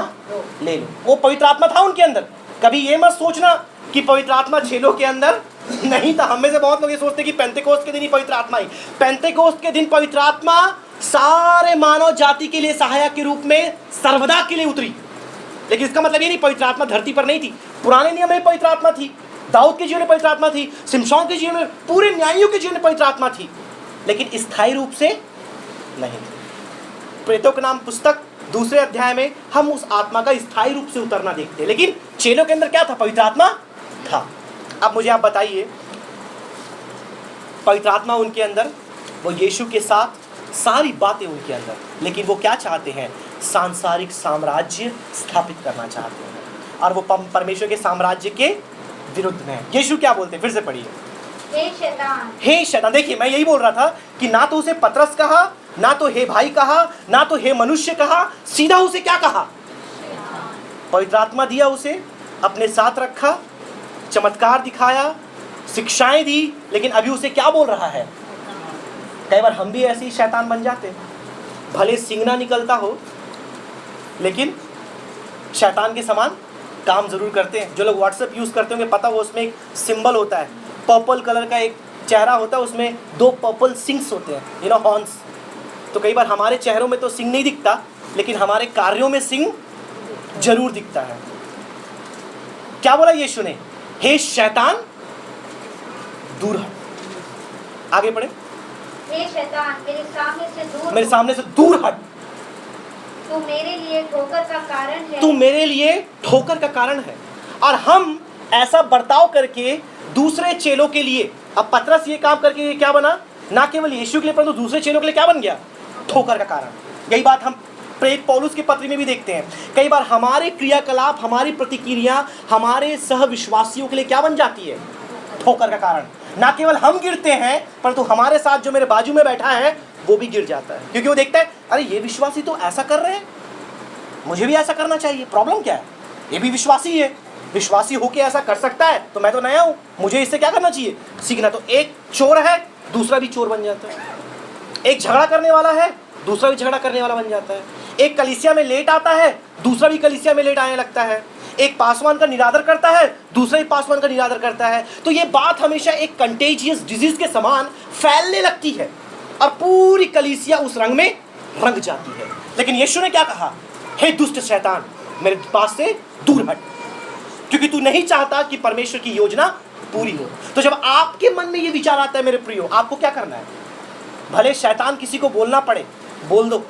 ले लो। वो पवित्र आत्मा था उनके अंदर। कभी ये मत सोचना कि पवित्र आत्मा चेलों के अंदर नहीं था। हम में से बहुत लोग ये सोचते कि पेंतेकोस्त के दिन ही पवित्र आत्मा आई। पेंतेकोस्त के दिन पवित्र आत्मा सारे मानव जाति के लिए सहायक के रूप में सर्वदा के लिए उतरी। लेकिन इसका मतलब ये नहीं पवित्र आत्मा धरती पर नहीं थी। पुराने नियम में पवित्र आत्मा थी, दाऊद के जीवन में पवित्र आत्मा थी, शिमशोन के जीवन में, पूरे न्यायियों के जीवन में पवित्र आत्मा थी, लेकिन स्थायी रूप से नहीं थी। प्रेतों के नाम पुस्तक 2 अध्याय में हम उस आत्मा का स्थायी रूप से उतरना देखते हैं। लेकिन चेलों के अंदर क्या था? पवित्र आत्मा था। अब मुझे आप बताइए, पवित्र आत्मा उनके अंदर, वो यीशु के साथ सारी बातें उनके अंदर, लेकिन वो क्या चाहते हैं? सांसारिक साम्राज्य स्थापित करना चाहते हैं, और वो परमेश्वर के साम्राज्य के विरुद्ध में है। यीशु क्या बोलते हैं? फिर से पढ़िए, हे शैतान। हे शैतान। देखिए, मैं यही बोल रहा था कि ना तो उसे पतरस कहा, ना तो हे भाई कहा, ना तो हे मनुष्य कहा, सीधा उसे क्या कहा? पवित्र आत्मा दिया, उसे अपने साथ रखा, चमत्कार दिखाया, शिक्षाएं दी, लेकिन अभी उसे क्या बोल रहा है? कई बार हम भी ऐसे ही शैतान बन जाते हैं। भले सिंगना निकलता हो, लेकिन शैतान के समान काम जरूर करते हैं। जो लोग व्हाट्सएप यूज़ करते होंगे, पता हो उसमें एक सिंबल होता है, पर्पल कलर का एक चेहरा होता है, उसमें 2 पर्पल सिंग्स होते हैं, हॉर्न्स। तो कई बार हमारे चेहरों में तो सिंग नहीं दिखता, लेकिन हमारे कार्यों में सिंग जरूर दिखता है। क्या बोला यीशु ने? हे शैतान, दूर हट। आगे पढ़े। हे शैतान, मेरे सामने से दूर हट। तू मेरे लिए ठोकर का कारण है। तू मेरे लिए ठोकर का कारण है। और हम ऐसा बर्ताव करके दूसरे चेलों के लिए, अब पतरस ये काम करके क्या बना? ना केवल यीशु के लिए परंतु दूसरे चेलों के लिए क्या बन गया? ठोकर का कारण। यही बात हम प्रेरित पौलुस की पत्री में भी देखते हैं। कई बार हमारे क्रियाकलाप, हमारी प्रतिक्रिया हमारे सहविश्वासियों के लिए क्या बन जाती है? ठोकर का कारण। ना केवल हम गिरते हैं, परंतु हमारे साथ जो मेरे बाजू में बैठा है वो भी गिर जाता है, क्योंकि वो देखता है, अरे ये विश्वासी तो ऐसा कर रहे हैं, मुझे भी ऐसा करना चाहिए। प्रॉब्लम क्या है? ये भी विश्वासी है, विश्वासी होके ऐसा कर सकता है, तो मैं तो नया हूँ, मुझे इससे क्या करना चाहिए? सीखना। तो एक चोर है, दूसरा भी चोर बन जाता है। एक झगड़ा करने वाला है, दूसरा भी झगड़ा करने वाला बन जाता है। एक कलीसिया में लेट आता है, दूसरा भी कलीसिया में लेट आने लगता है। एक पासवान का निरादर करता है, दूसरा ही पासवान का निरादर करता है, तो ये बात हमेशा एक कंटेजियस डिजीज के समान फैलने लगती है और पूरी कलीसिया उस रंग में रंग जाती है। लेकिन यीशु ने क्या कहा? हे दुष्ट शैतान, मेरे पास से दूर हट, क्योंकि तू नहीं चाहता कि परमेश्वर की योजना पूरी हो। तो जब आपके मन में ये विचार आता है मेरे प्रियो, आपको क्या करना है? भले शैतान किसी को बोलना पड़े, बोल दो,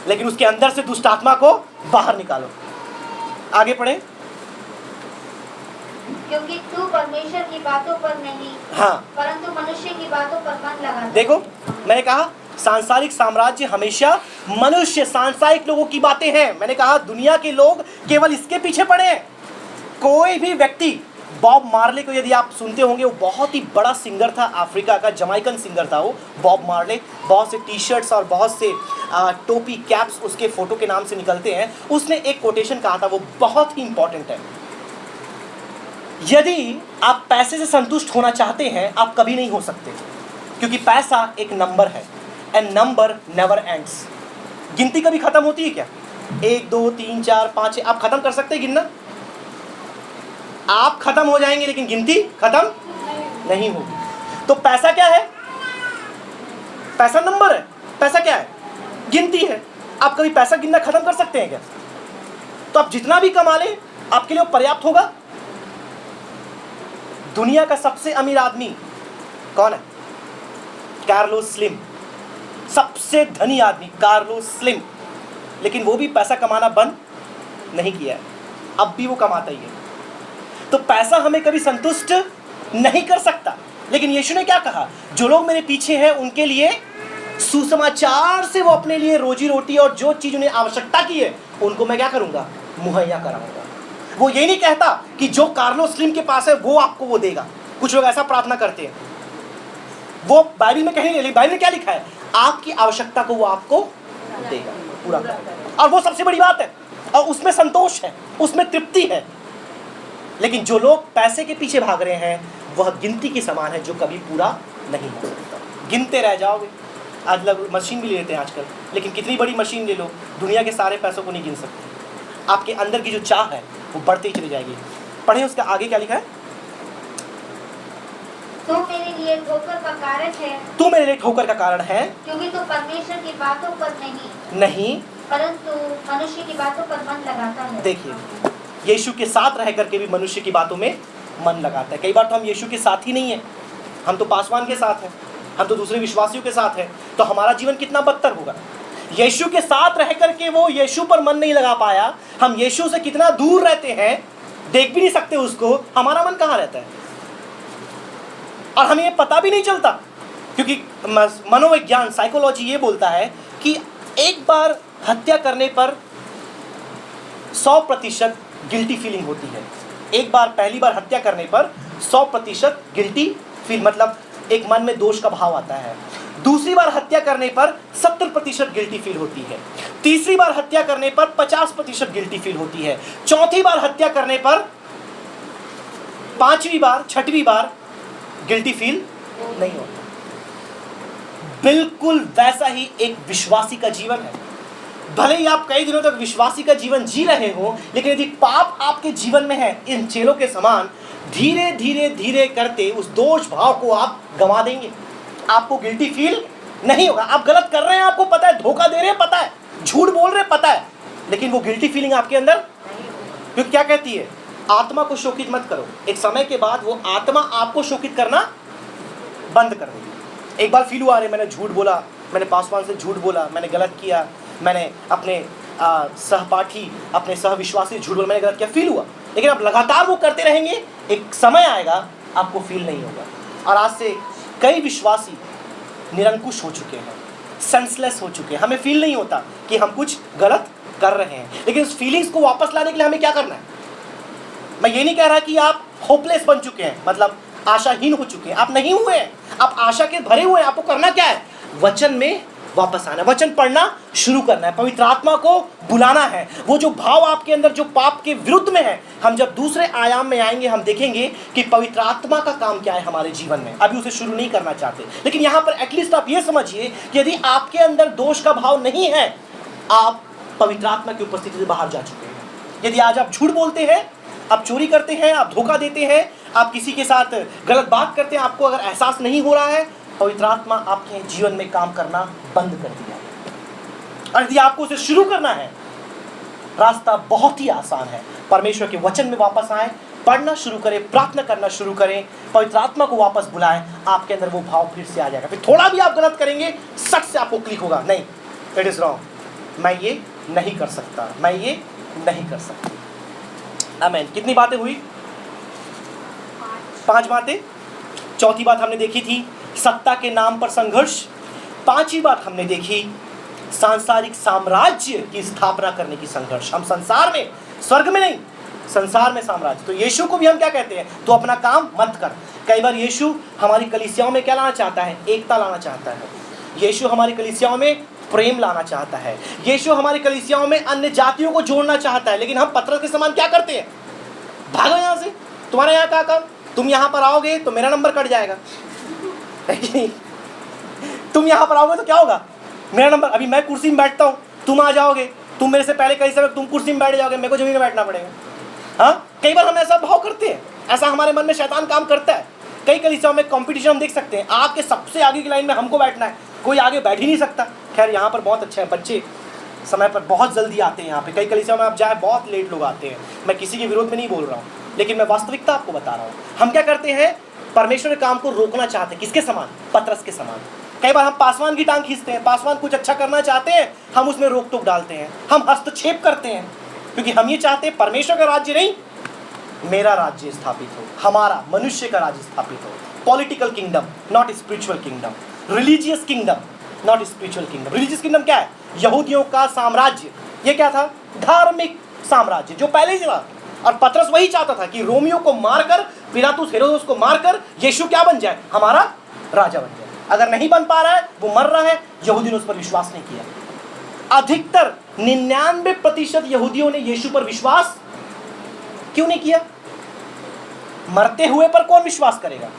लेकिन उसके अंदर से दुष्ट आत्मा को बाहर निकालो। आगे पढ़े। क्योंकि तू परमेश्वर की बातों पर नहीं, हाँ, परंतु मनुष्य की बातों पर मन लगाता है। देखो, मैंने कहा सांसारिक साम्राज्य हमेशा मनुष्य, सांसारिक लोगों की बातें हैं। मैंने कहा दुनिया के लोग केवल इसके पीछे पड़े हैं। कोई भी व्यक्ति, बॉब मार्ले को यदि आप सुनते होंगे, वो बहुत ही बड़ा सिंगर था, अफ्रीका का जमाइकन सिंगर था वो बॉब मार्ले। बहुत से टी शर्ट्स और बहुत से टोपी, कैप्स उसके फोटो के नाम से निकलते हैं। उसने एक कोटेशन कहा था, वो बहुत ही इंपॉर्टेंट है। यदि आप पैसे से संतुष्ट होना चाहते हैं, आप कभी नहीं हो सकते, क्योंकि पैसा एक नंबर है एंड नंबर नेवर एंड्स। गिनती कभी खत्म होती है क्या? 1 2 3 4 5 आप खत्म कर सकते हैं गिनना? आप खत्म हो जाएंगे, लेकिन गिनती खत्म नहीं होगी। तो पैसा क्या है? पैसा नंबर है। पैसा क्या है? गिनती है। आप कभी पैसा गिनना खत्म कर सकते हैं क्या? तो आप जितना भी कमा लें, आपके लिए पर्याप्त होगा? दुनिया का सबसे अमीर आदमी कौन है? Carlos slim. सबसे धनी आदमी कार्लोस स्लिम। लेकिन वो भी पैसा कमाना बंद नहीं किया है, अब भी वो कमाता ही है। तो पैसा हमें कभी संतुष्ट नहीं कर सकता। लेकिन यीशु ने क्या कहा? जो लोग मेरे पीछे हैं उनके लिए सुसमाचार से वो अपने लिए रोजी रोटी और जो चीज उन्हें आवश्यकता की है उनको मैं क्या करूंगा? मुहैया कराऊंगा। वो ये नहीं कहता कि जो कार्लोस स्लिम के पास है वो आपको वो देगा। कुछ लोग ऐसा प्रार्थना करते हैं, वो बाइबल में कहीं नहीं, बाइबल में क्या लिखा है? आपकी आवश्यकता को वो आपको देगा, पूरा करेगा। और वो सबसे बड़ी बात है, और उसमें संतोष है, उसमें तृप्ति है। लेकिन जो लोग पैसे के पीछे भाग रहे हैं, वह गिनती के समान है जो कभी पूरा नहीं हो सकता। गिनते रह जाओगे। आज लोग मशीन भी ले लेते हैं आजकल, लेकिन कितनी बड़ी मशीन ले लो, दुनिया के सारे पैसों को नहीं गिन सकते। आपके अंदर की जो चाह है वो बढ़ती ही चली जाएगी। पढ़े उसका आगे क्या लिखा है? तू मेरे लिए ठोकर का कारण है, तू मेरे लिए ठोकर का कारण है, क्योंकि तू परमेश्वर की बातों पर नहीं, परंतु मनुष्य की बातों पर मन लगाता है। देखिए, यीशु के साथ रह करके भी मनुष्य की बातों में मन लगाता है। कई बार तो हम यीशु के साथ ही नहीं है, हम तो पासवान के साथ हैं, हम तो दूसरे विश्वासियों के साथ हैं, तो हमारा जीवन कितना बदतर होगा। यीशु के साथ रह करके वो यीशु पर मन नहीं लगा पाया, हम यीशु से कितना दूर रहते हैं, देख भी नहीं सकते उसको, हमारा मन कहाँ रहता है? और हमें ये पता भी नहीं चलता, क्योंकि मनोविज्ञान, साइकोलॉजी ये बोलता है कि एक बार हत्या करने पर 100% गिल्टी फीलिंग होती है। एक बार, पहली बार हत्या करने पर 100% गिल्टी फील, मतलब एक मन में दोष का भाव आता है। दूसरी बार हत्या करने पर 70% गिल्टी फील होती है। तीसरी बार हत्या करने पर 50% गिल्टी फील होती है। चौथी बार हत्या करने पर, पांचवी बार, छठवीं बार गिल्टी फील नहीं होता। बिल्कुल वैसा ही एक विश्वासी का जीवन है। भले ही आप कई दिनों तक विश्वासी का जीवन जी रहे हो, लेकिन यदि पाप आपके जीवन में है, इन चेलों के समान धीरे धीरे धीरे करते उस दोष भाव को आप गंवा देंगे। आपको गिल्टी फील नहीं होगा। आप गलत कर रहे हैं, आपको पता है, धोखा दे रहे हैं पता है, झूठ बोल रहे हैं पता है, लेकिन वो गिल्टी फीलिंग आपके अंदर, क्योंकि क्या कहती है? आत्मा को शोकित मत करो। एक समय के बाद वो आत्मा आपको शोकित करना बंद कर देगी। एक बार फील हुआ, अरे मैंने झूठ बोला, मैंने पासवान से झूठ बोला, मैंने गलत किया, मैंने अपने सहपाठी, अपने सहविश्वासी झूठ बोला, मैंने गलत किया, फील हुआ। लेकिन आप लगातार वो करते रहेंगे, एक समय आएगा आपको फील नहीं होगा। और आज से कई विश्वासी निरंकुश हो चुके हैं, सेंसलेस हो चुके हैं। हमें फील नहीं होता कि हम कुछ गलत कर रहे हैं, लेकिन उस फीलिंग्स को वापस लाने के लिए हमें क्या करना है? मैं ये नहीं कह रहा कि आप होपलेस बन चुके हैं, मतलब आशाहीन हो चुके हैं, आप नहीं हुए हैं, आप आशा के भरे हुए हैं। आपको करना क्या है? वचन में वापस आना है, वचन पढ़ना शुरू करना है, पवित्र आत्मा को बुलाना है। वो जो भाव आपके अंदर जो पाप के विरुद्ध में है, हम जब दूसरे आयाम में आएंगे हम देखेंगे कि पवित्र आत्मा का काम क्या है हमारे जीवन में। अभी उसे शुरू नहीं करना चाहते, लेकिन यहाँ पर एटलीस्ट आप ये समझिए कि यदि आपके अंदर दोष का भाव नहीं है, आप पवित्र आत्मा की उपस्थिति से बाहर जा चुके हैं। यदि आज आप झूठ बोलते हैं, आप चोरी करते हैं, आप धोखा देते हैं, आप किसी के साथ गलत बात करते हैं, आपको अगर एहसास नहीं हो रहा है, पवित्र आत्मा आपके जीवन में काम करना बंद कर दिया। और यदि आपको उसे शुरू करना है, रास्ता बहुत ही आसान है। परमेश्वर के वचन में वापस आए, पढ़ना शुरू करें, प्रार्थना करना शुरू करें, पवित्र आत्मा को वापस बुलाएं, आपके अंदर वो भाव फिर से आ जाएगा। फिर थोड़ा भी आप गलत करेंगे, सच से आपको क्लिक होगा, नहीं, इट इज रॉन्ग, मैं ये नहीं कर सकता, मैं ये नहीं कर सकता। आमीन। कितनी बातें हुई? 5 बातें। चौथी बात हमने देखी थी सत्ता के नाम पर संघर्ष। 5वीं बात हमने देखी सांसारिक साम्राज्य की स्थापना करने की संघर्ष। हम संसार में, स्वर्ग में नहीं, संसार में साम्राज्य। तो यीशु को भी हम क्या कहते हैं? तो अपना काम मत कर। कई बार यीशु हमारी कलीसियाओं में क्या लाना चाहता है? एकता लाना चाहता है। यीशु हमारी कलीसियाओं में प्रेम लाना चाहता है। यीशु हमारी कलीसियाओं में अन्य जातियों को जोड़ना चाहता है। लेकिन हम पतरस के समान क्या करते हैं? भागो यहाँ से, तुम्हारा यहाँ क्या काम? तुम यहाँ पर आओगे तो मेरा नंबर कट जाएगा, तुम यहाँ पर आओगे तो क्या होगा? मेरा नंबर, अभी मैं कुर्सी में बैठता हूँ, तुम आ जाओगे, तुम मेरे से पहले कई समय तुम कुर्सी में बैठ जाओगे, मेरे को जमीन में बैठना पड़ेगा। हाँ, कई बार हम ऐसा भाव करते हैं, ऐसा हमारे मन में शैतान काम करता है। कई कलीसियाओं में कंपटीशन हम देख सकते हैं, आगे सबसे आगे की लाइन में हमको बैठना है, कोई आगे बैठ ही नहीं सकता। खैर यहाँ पर बहुत अच्छा है, बच्चे समय पर बहुत जल्दी आते हैं। यहाँ पे कई कलीसियाओं में आप जाए, बहुत लेट लोग आते हैं। मैं किसी के विरोध में नहीं बोल रहा हूँ, लेकिन मैं वास्तविकता आपको बता रहा हूँ। हम क्या करते हैं? परमेश्वर के काम को रोकना चाहते हैं। किसके समान? पतरस के समान। कई बार हम पासवान की टांग खींचते हैं, पासवान कुछ अच्छा करना चाहते हैं, हम उसमें रोक टोक डालते हैं, हम हस्तक्षेप करते हैं, क्योंकि हम ये चाहते हैं परमेश्वर का राज्य नहीं, मेरा राज्य स्थापित हो, हमारा मनुष्य का राज्य स्थापित हो। Political kingdom, not spiritual kingdom. Religious kingdom, not spiritual kingdom. Religious kingdom क्या है? यहूदियों का साम्राज्य। ये क्या था? धार्मिक साम्राज्य, जो पहले से था। और पतरस वही चाहता था कि रोमियो को मारकर, पिलातुस हेरोदेस को मारकर यीशु क्या बन जाए? हमारा राजा बन जाए। अगर नहीं बन पा रहा है, वो मर रहा है, यहूदियों ने उस पर विश्वास नहीं किया। अधिकतर 99% यहूदियों ने यीशु पर विश्वास क्यों नहीं किया? मरते हुए पर कौन विश्वास करेगा?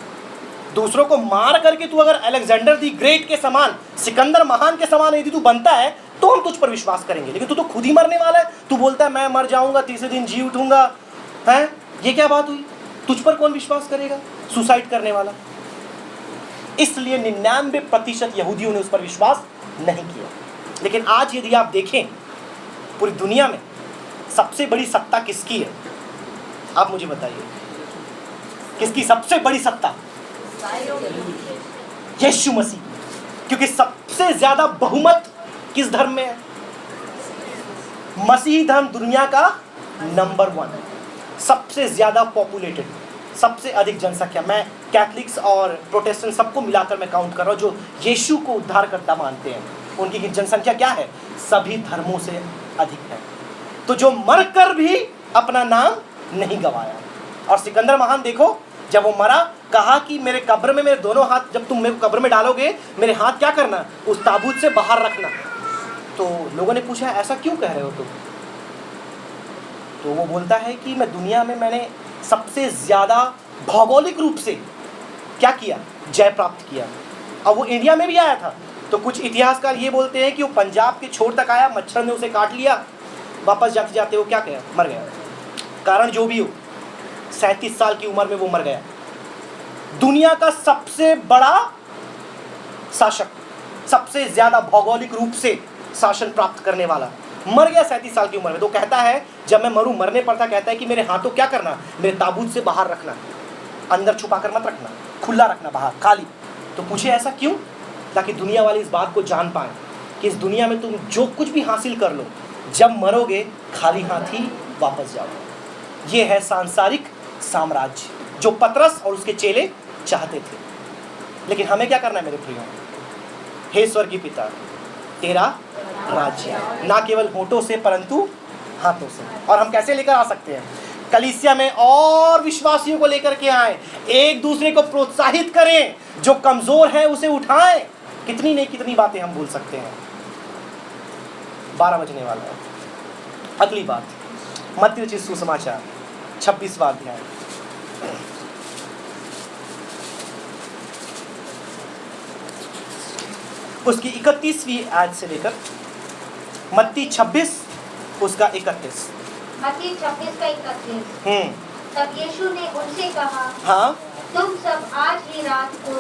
दूसरों को मार करके तू अगर अलेक्जेंडर दी ग्रेट के समान, सिकंदर महान के समान यदि तू बनता है, तो हम तुझ पर विश्वास करेंगे। लेकिन तू तो खुद ही मरने वाला है। तू बोलता है मैं मर जाऊंगा, तीसरे दिन जी उठूंगा। हैं? ये क्या बात हुई? तुझ पर कौन विश्वास करेगा? सुसाइड करने वाला। इसलिए 99% यहूदियों ने उस पर विश्वास नहीं किया। लेकिन आज यदि आप देखें, पूरी दुनिया में सबसे बड़ी सत्ता किसकी है? आप मुझे बताइए, किसकी सबसे बड़ी सत्ता? यीशु मसीह। क्योंकि सबसे ज्यादा बहुमत किस धर्म में है? मसीही धर्म दुनिया का नंबर 1, सबसे ज्यादा पॉपुलेटेड, सबसे अधिक जनसंख्या। मैं कैथलिक्स और प्रोटेस्टेंट सबको मिलाकर मैं काउंट कर रहा हूँ, जो यीशु को उद्धारकर्ता मानते हैं, उनकी जनसंख्या क्या है? सभी धर्मों से अधिक है। तो जो मरकर भी अपना नाम नहीं गवाया। और सिकंदर महान देखो, जब वो मरा, कहा कि मेरे कब्र में मेरे दोनों हाथ, जब तुम मेरे कब्र में डालोगे, मेरे हाथ क्या करना? उस ताबूत से बाहर रखना। तो लोगों ने पूछा ऐसा क्यों कह रहे हो तुम? तो वो बोलता है कि मैं दुनिया में मैंने सबसे ज्यादा भौगोलिक रूप से क्या किया? जय प्राप्त किया। अब वो इंडिया में भी आया था, तो कुछ इतिहासकार ये बोलते हैं कि वो पंजाब के छोर तक आया, मच्छर ने उसे काट लिया, वापस जाते जाते वो क्या किया? मर गया। कारण जो भी हो, 37 साल की उम्र में वो मर गया। दुनिया का सबसे बड़ा शासक, सबसे ज्यादा भौगोलिक रूप से शासन प्राप्त करने वाला, मर गया 37 साल की उम्र में। तो कहता है जब मैं मरूं, मरने पर था, कहता है कि मेरे हाथों क्या करना? मेरे ताबूत से बाहर रखना, अंदर छुपा कर मत रखना, खुला रखना, बाहर खाली। तो पूछे ऐसा क्यों? ताकि दुनिया वाले इस बात को जान पाए कि इस दुनिया में तुम जो कुछ भी हासिल कर लो, जब मरोगे खाली हाथ ही वापस जाओगे। ये है सांसारिक साम्राज्य जो पतरस और उसके चेले चाहते थे। लेकिन हमें क्या करना है मेरे प्रियो? हे स्वर्गीय पिता, तेरा राज्य, ना केवल होठों से परंतु हाथों से। और हम कैसे लेकर आ सकते हैं? कलीसिया में और विश्वासियों को लेकर के आए, एक दूसरे को प्रोत्साहित करें, जो कमजोर है उसे उठाएं। कितनी नहीं कितनी बातें हम बोल सकते हैं। 12 बजने वाला है। अगली बात, मत्ती रचित सुसमाचार 26वां अध्याय, उसकी 31वीं आयत से लेकर, मत्ती 26 उसका 31। मत्ती 26:31। तब यीशु ने उनसे कहा, हाँ तुम सब आज ही रात को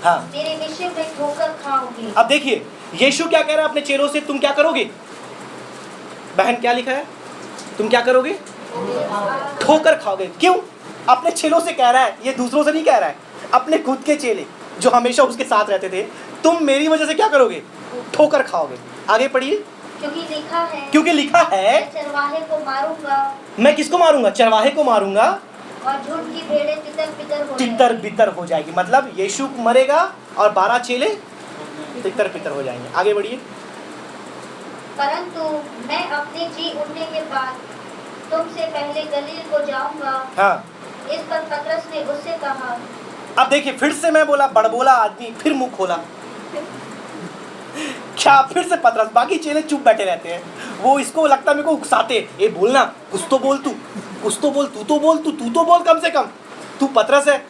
हाँ। मेरे विषय में ठोकर खाओगे। अब देखिए यीशु क्या कह रहा है अपने चेलों से, तुम क्या करोगे? बहन क्या लिखा है? तुम क्या करोगे? ठोकर खाओगे। क्यों? अपने चेलों से कह रहा है, ये दूसरों से नहीं कह रहा है, अपने खुद के चेले जो हमेशा उसके साथ रहते थे, तुम मेरी वजह से क्या करोगे? ठोकर खाओगे। आगे पढ़िए। क्योंकि लिखा है, क्योंकि लिखा है, मैं चरवाहे को मारूंगा। मैं किसको मारूंगा? चरवाहे को मारूंगा और झुंड की भेड़ें तितर बितर हो जाएगी। मतलब यीशु मरेगा और 12 चेले तितर बितर हो जाएंगे। आगे बढ़िए। परंतु मैं अपने जी उठने के बाद तुमसे पहले गलील को जाऊंगा। हाँ। इस पर पतरस ने उससे कहा। अब देखिए फिर से मैं बोला, बड़बोला आदमी फिर मुंह खोला। क्या फिर से पतरस? बाकी चेले चुप बैठे रहते हैं, वो इसको लगता है मेरे को उकसाते, ये बोलना, कुछ तो बोल तू, कुछ तो बोल, तू तो बोल कम से कम, तू पतरस है,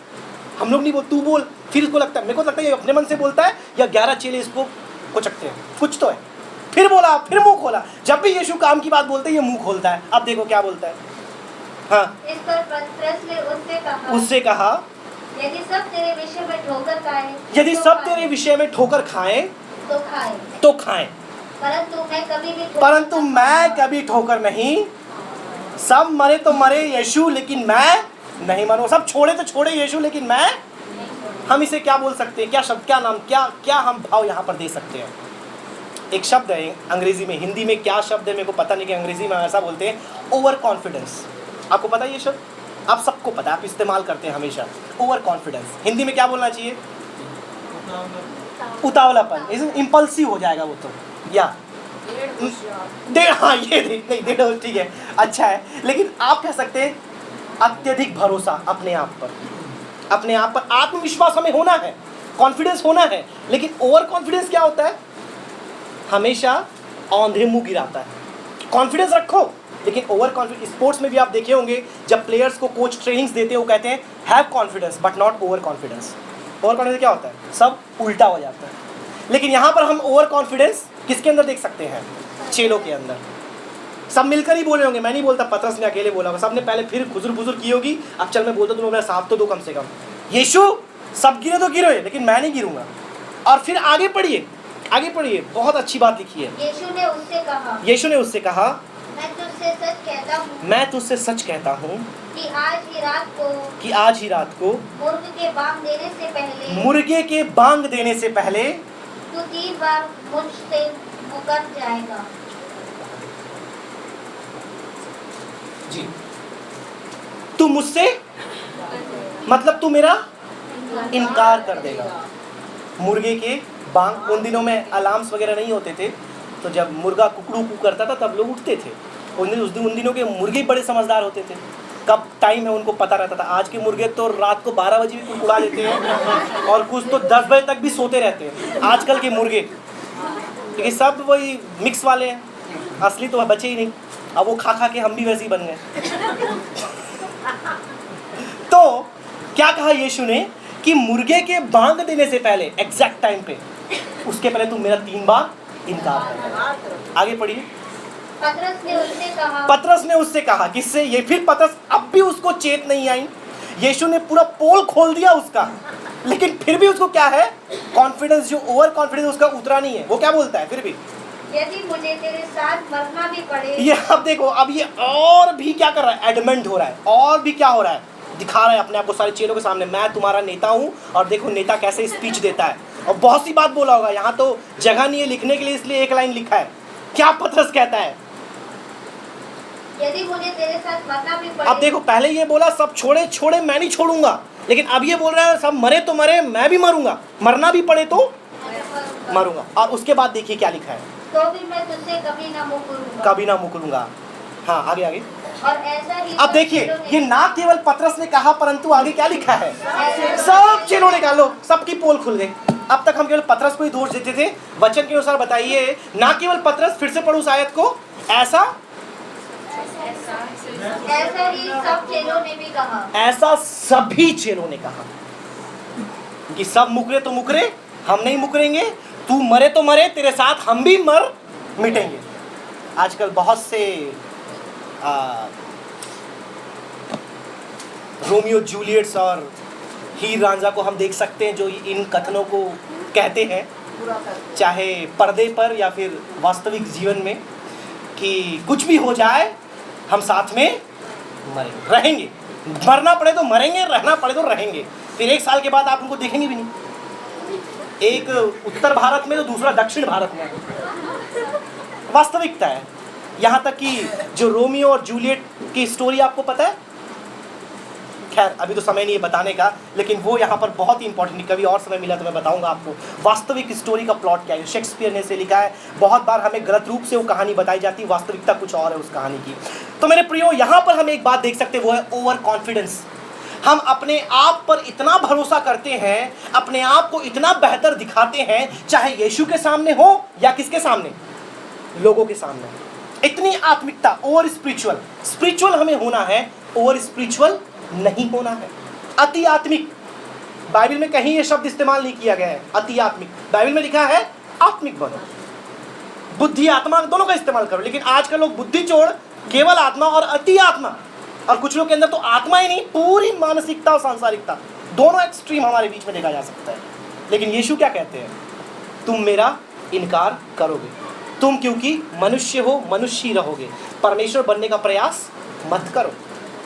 हम लोग नहीं बोल, तू बोल। फिर इसको लगता है, मेरे को लगता है ये अपने मन से बोलता है या 11 चेले इसको कुचकते हैं, कुछ तो है। फिर बोला, फिर मुंह खोला। जब भी यीशु काम की बात बोलते हैं ये मुंह खोलता है। अब देखो क्या बोलता है। हाँ। इस पर पतरस ने उससे कहा, यदि सब तेरे विषय में ठोकर खाएं, यदि सब तेरे विषय में ठोकर खाएं तो खाएं, परंतु मैं कभी ठोकर नहीं। सब मरे तो मरे यीशु, लेकिन मैं नहीं मरूंगा। सब छोड़े तो छोड़े यीशु, लेकिन मैं। हम इसे क्या बोल सकते हैं? क्या शब्द, क्या नाम, क्या हम भाव यहाँ पर दे सकते हैं? एक शब्द है अंग्रेजी में, हिंदी में क्या शब्द है मेरे को पता नहीं, कि अंग्रेजी में ऐसा बोलते हैं, ओवर कॉन्फिडेंस। आपको पता है ये शब्द? आप सबको पता है, आप इस्तेमाल करते हैं हमेशा। ओवर कॉन्फिडेंस हिंदी में क्या बोलना चाहिए? उतावलापन, इम्पल्सिव हो जाएगा वो तो, या डेढ़। हाँ ये नहीं, डेढ़ ठीक है, अच्छा है, लेकिन आप कह सकते हैं अत्यधिक भरोसा अपने आप पर। अपने आप पर आत्मविश्वास हमें होना है, कॉन्फिडेंस होना है, लेकिन ओवर कॉन्फिडेंस क्या होता है? हमेशा औंधे मुंह गिराता है। कॉन्फिडेंस रखो, लेकिन ओवर कॉन्फिडेंस। स्पोर्ट्स में भी आप देखे होंगे, जब प्लेयर्स को कोच ट्रेनिंग्स देते हैं वो कहते हैं have confidence but not over confidence. Over confidence क्या होता है? सब उल्टा हो जाता है। लेकिन यहाँ पर हम ओवर कॉन्फिडेंस किसके अंदर देख सकते हैं? चेलों के अंदर। सब मिलकर ही बोले होंगे, मैं नहीं बोलता पतरस ने अकेले बोला होगा, सब ने पहले फिर खुजर बुजुर की होगी, अब चल मैं बोलता तुम मेरा साथ तो दो कम से कम। यीशु सब गिरे तो गिरो, लेकिन मैं नहीं गिरूंगा। और फिर आगे पढ़िए, आगे पढ़िए, बहुत अच्छी बात लिखी है। यीशु ने उससे कहा, मैं तुझसे सच कहता हूँ कि आज ही रात को मुर्गे के बांग देने से पहले तू 3 बार मुझसे मुकर जाएगा। जी, तू मुझसे मतलब तू मेरा इनकार कर देगा। मुर्गे के बांग, उन दिनों में अलार्म्स वगैरह नहीं होते थे, तो जब मुर्गा कुकड़ू कू करता था तब लोग उठते थे। उन दिनों के मुर्गे बड़े समझदार होते थे, कब टाइम है उनको पता रहता था। आज के मुर्गे तो रात को 12 बजे भी कुड़कुड़ा लेते हैं और कुछ तो 10 बजे तक भी सोते रहते हैं आजकल के मुर्गे, क्योंकि सब वही मिक्स वाले हैं, असली तो बचे ही नहीं। अब वो खा खा के हम भी वैसे ही बन गए। तो क्या कहा यीशु ने कि मुर्गे के बांग देने से पहले, एग्जैक्ट टाइम पे, उसके पहले तुम मेरा 3 बार इनकार कर। आगे पढ़िए। पतरस ने उससे कहा, किससे? ये फिर पतरस, अब भी उसको चेत नहीं आई। यीशु ने पूरा पोल खोल दिया उसका, लेकिन फिर भी उसको क्या है? कॉन्फिडेंस, जो ओवर कॉन्फिडेंस उसका उतरा नहीं है। वो क्या बोलता है फिर भी? यदि मुझे तेरे साथ मरना भी पड़े। ये अब देखो, अब ये और भी क्या कर रहा है? एडमेंट हो रहा है, और भी क्या हो रहा है? दिखा रहा है अपने आप को सारे चेलों के सामने, मैं तुम्हारा नेता हूँ। और देखो नेता कैसे स्पीच देता है, और बहुत सी बात बोला होगा। यहाँ तो जगह नहीं है लिखने के लिए, इसलिए एक लाइन लिखा है। क्या पतरस कहता है? यदि मुझे तेरे साथ मरना भी पड़े। अब देखो, पहले ये बोला सब छोड़े छोड़े मैं नहीं छोड़ूंगा, लेकिन अब ये बोल रहा है सब मरे तो मरे, मैं भी मरूंगा, मरना भी पड़े तो मरूंगा। और उसके बाद देखिए क्या लिखा है, तो भी मैं तुझसे कभी ना मुकरूंगा। हाँ आगे आगे। और ऐसा ही अब देखिए, ये ना केवल पतरस ने कहा, परंतु आगे क्या लिखा है? सब चेलों ने कहा। लो, सबकी पोल खुल गई। अब तक हम केवल पतरस को ही दोष देते थे, वचन के अनुसार बताइए, ना केवल पतरस, फिर से पढ़ो उस आयत को, ऐसा ही सब चेलों ने भी कहा। ऐसा सभी चेलों ने कहा कि सब मुकरे तो मुकरे, हम नहीं मुकरेंगे, तू मरे तो मरे, तेरे साथ हम भी मर मिटेंगे। आजकल बहुत से रोमियो जूलियट्स और हीर रांझा को हम देख सकते हैं जो इन कथनों को कहते हैं, चाहे पर्दे पर या फिर वास्तविक जीवन में, कि कुछ भी हो जाए हम साथ में मरेंगे, रहेंगे, मरना पड़े तो मरेंगे, रहना पड़े तो रहेंगे। फिर 1 साल के बाद आप उनको देखेंगे भी नहीं, एक उत्तर भारत में तो दूसरा दक्षिण भारत में। वास्तविकता है। यहाँ तक कि जो रोमियो और जूलियट की स्टोरी आपको पता है, खैर अभी तो समय नहीं है बताने का, लेकिन वो यहाँ पर बहुत ही इंपॉर्टेंट, कभी और समय मिला तो मैं बताऊंगा आपको वास्तविक स्टोरी का प्लॉट क्या है। शेक्सपियर ने इसे लिखा है। बहुत बार हमें गलत रूप से वो कहानी बताई जाती है, वास्तविकता कुछ और है उस कहानी की। तो मेरे प्रियो, यहाँ पर हम एक बात देख सकते हैं, वो है ओवर कॉन्फिडेंस। हम अपने आप पर इतना भरोसा करते हैं, अपने आप को इतना बेहतर दिखाते हैं, चाहे यीशु के सामने हो या किसके सामने, लोगों के सामने। इतनी आत्मिकता, ओवर स्पिरिचुअल। स्पिरिचुअल हमें होना है, ओवर स्पिरिचुअल नहीं होना है। अति आत्मिक, बाइबल में कहीं ये शब्द इस्तेमाल नहीं किया गया है अति आत्मिक। बाइबल में लिखा है आत्मिक बनो। बुद्धि आत्मा दोनों का इस्तेमाल करो, लेकिन आजकल लोग बुद्धि छोड़ केवल आत्मा और अति आत्मा, और कुछ लोग के अंदर तो आत्मा ही नहीं, पूरी मानसिकता और सांसारिकता, दोनों एक्सट्रीम हमारे बीच में देखा जा सकता है। लेकिन यीशु क्या कहते हैं, तुम मेरा इनकार करोगे, तुम क्योंकि मनुष्य हो मनुष्य ही रहोगे, परमेश्वर बनने का प्रयास मत करो।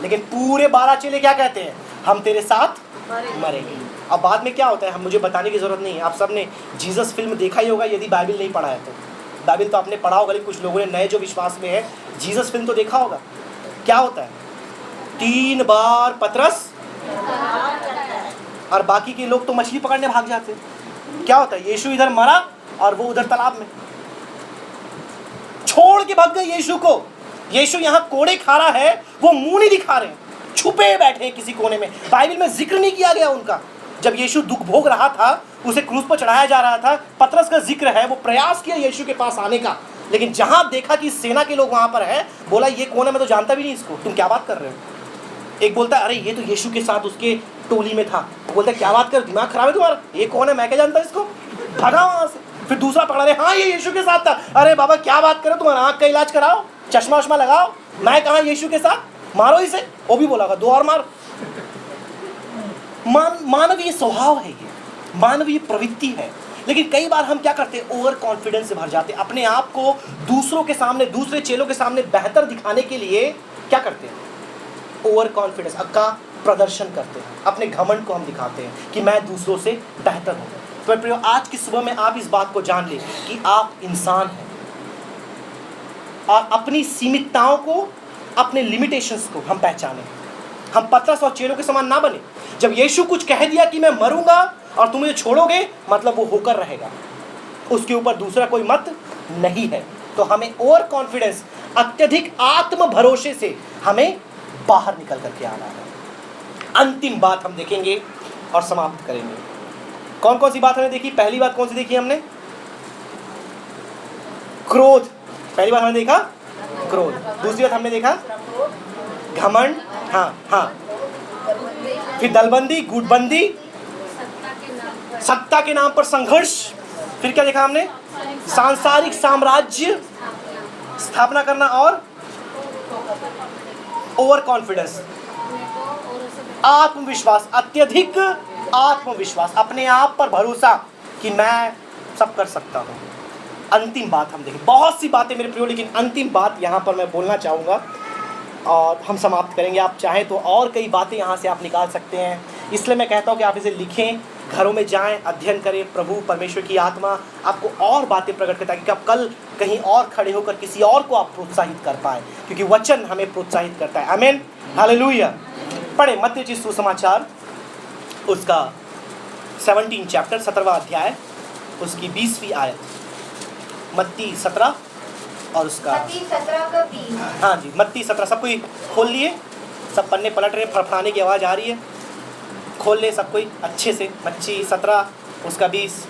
लेकिन पूरे 12 चेले क्या कहते हैं, हम तेरे साथ मरेंगे। अब बाद में क्या होता है, हम मुझे बताने की जरूरत नहीं है, आप सबने जीसस फिल्म देखा ही होगा, यदि बाइबल नहीं पढ़ा है तो। बाइबल तो आपने पढ़ा होगा, लेकिन कुछ लोगों ने नए जो विश्वास में है जीसस फिल्म तो देखा होगा। क्या होता है, 3 बार पतरस और बाकी के लोग तो मछली पकड़ने भाग जाते हैं। क्या होता है, यीशु इधर मरा और वो उधर तालाब में, छोड़ के भाग गए यीशु को। यीशु यहाँ कोड़े खा रहा है, वो मुंह नहीं दिखा रहे, छुपे बैठे हैं किसी कोने में। बाइबल में जिक्र नहीं किया गया उनका। जब यीशु दुख भोग रहा था, उसे क्रूस पर चढ़ाया जा रहा था, पतरस का जिक्र है, वो प्रयास किया यीशु के पास आने का, लेकिन जहां देखा कि सेना के लोग वहां पर है, बोला ये कौन है, मैं तो जानता भी नहीं इसको, तुम क्या बात कर रहे हो। एक बोलता है अरे ये तो यीशु के साथ उसके टोली में था, बोलता है क्या बात कर, दिमाग खराब है तुम्हारा, ये कौन है, मैं क्या जानता इसको, भागा वहां से। फिर दूसरा पकड़ा रहे, हाँ ये यीशु के साथ था, अरे बाबा क्या बात करो, तुम्हारा आँख का इलाज कराओ, चश्मा वश्मा लगाओ, मैं कहाँ यीशु के साथ, मारो इसे। वो भी बोला 2 और मार। मानवीय स्वभाव है ये, मानवीय प्रवृत्ति है। लेकिन कई बार हम क्या करते हैं, ओवर कॉन्फिडेंस से भर जाते हैं, अपने आप को दूसरों के सामने, दूसरे चेलों के सामने बेहतर दिखाने के लिए क्या करते हैं, ओवर कॉन्फिडेंस का प्रदर्शन करते हैं, अपने घमंड को हम दिखाते हैं कि मैं दूसरों से बेहतर हूँ। तो प्रियो, आज की सुबह में आप इस बात को जान लें कि आप इंसान हैं, और अपनी सीमितताओं को, अपने लिमिटेशंस को हम पहचानें। हम पतरस और चेलों के समान ना बने। जब यीशु कुछ कह दिया कि मैं मरूंगा और तुम मुझे छोड़ोगे, मतलब वो होकर रहेगा, उसके ऊपर दूसरा कोई मत नहीं है। तो हमें ओवर कॉन्फिडेंस, अत्यधिक आत्म भरोसे से हमें बाहर निकल करके आना है। अंतिम बात हम देखेंगे और समाप्त करेंगे। कौन कौन सी बात हमने देखी? पहली बात कौन सी देखी हमने? क्रोध। पहली बात हमने देखा क्रोध। दूसरी बात हमने देखा घमंड, हाँ। फिर दलबंदी, गुटबंदी, सत्ता के नाम पर संघर्ष। फिर क्या देखा हमने? सांसारिक साम्राज्य स्थापना करना और ओवर कॉन्फिडेंस, आत्मविश्वास, अत्यधिक आत्मविश्वास, अपने आप पर भरोसा कि मैं सब कर सकता हूँ। अंतिम बात हम देखें, बहुत सी बातें मेरे प्रियो, लेकिन अंतिम बात यहाँ पर मैं बोलना चाहूँगा और हम समाप्त करेंगे। आप चाहें तो और कई बातें यहाँ से आप निकाल सकते हैं, इसलिए मैं कहता हूँ कि आप इसे लिखें, घरों में जाएं, अध्ययन करें। प्रभु परमेश्वर की आत्मा आपको और बातें प्रकट करता है कि आप कल कहीं और खड़े होकर किसी और को आप प्रोत्साहित कर पाएँ, क्योंकि वचन हमें प्रोत्साहित करता है। आमीन, हालेलुया। पढ़े मत्ती रचित सुसमाचार, उसका 17 चैप्टर, 17वां अध्याय, उसकी 20वीं आयत। मत्ती 17 और उसका मत्ती 17 का 20। हाँ जी, मत्ती 17। सब कोई खोल लिए? सब पन्ने पलट रहे, फड़फड़ाने की आवाज़ आ रही है? खोल ले सब कोई अच्छे से। मत्ती 17 उसका 20।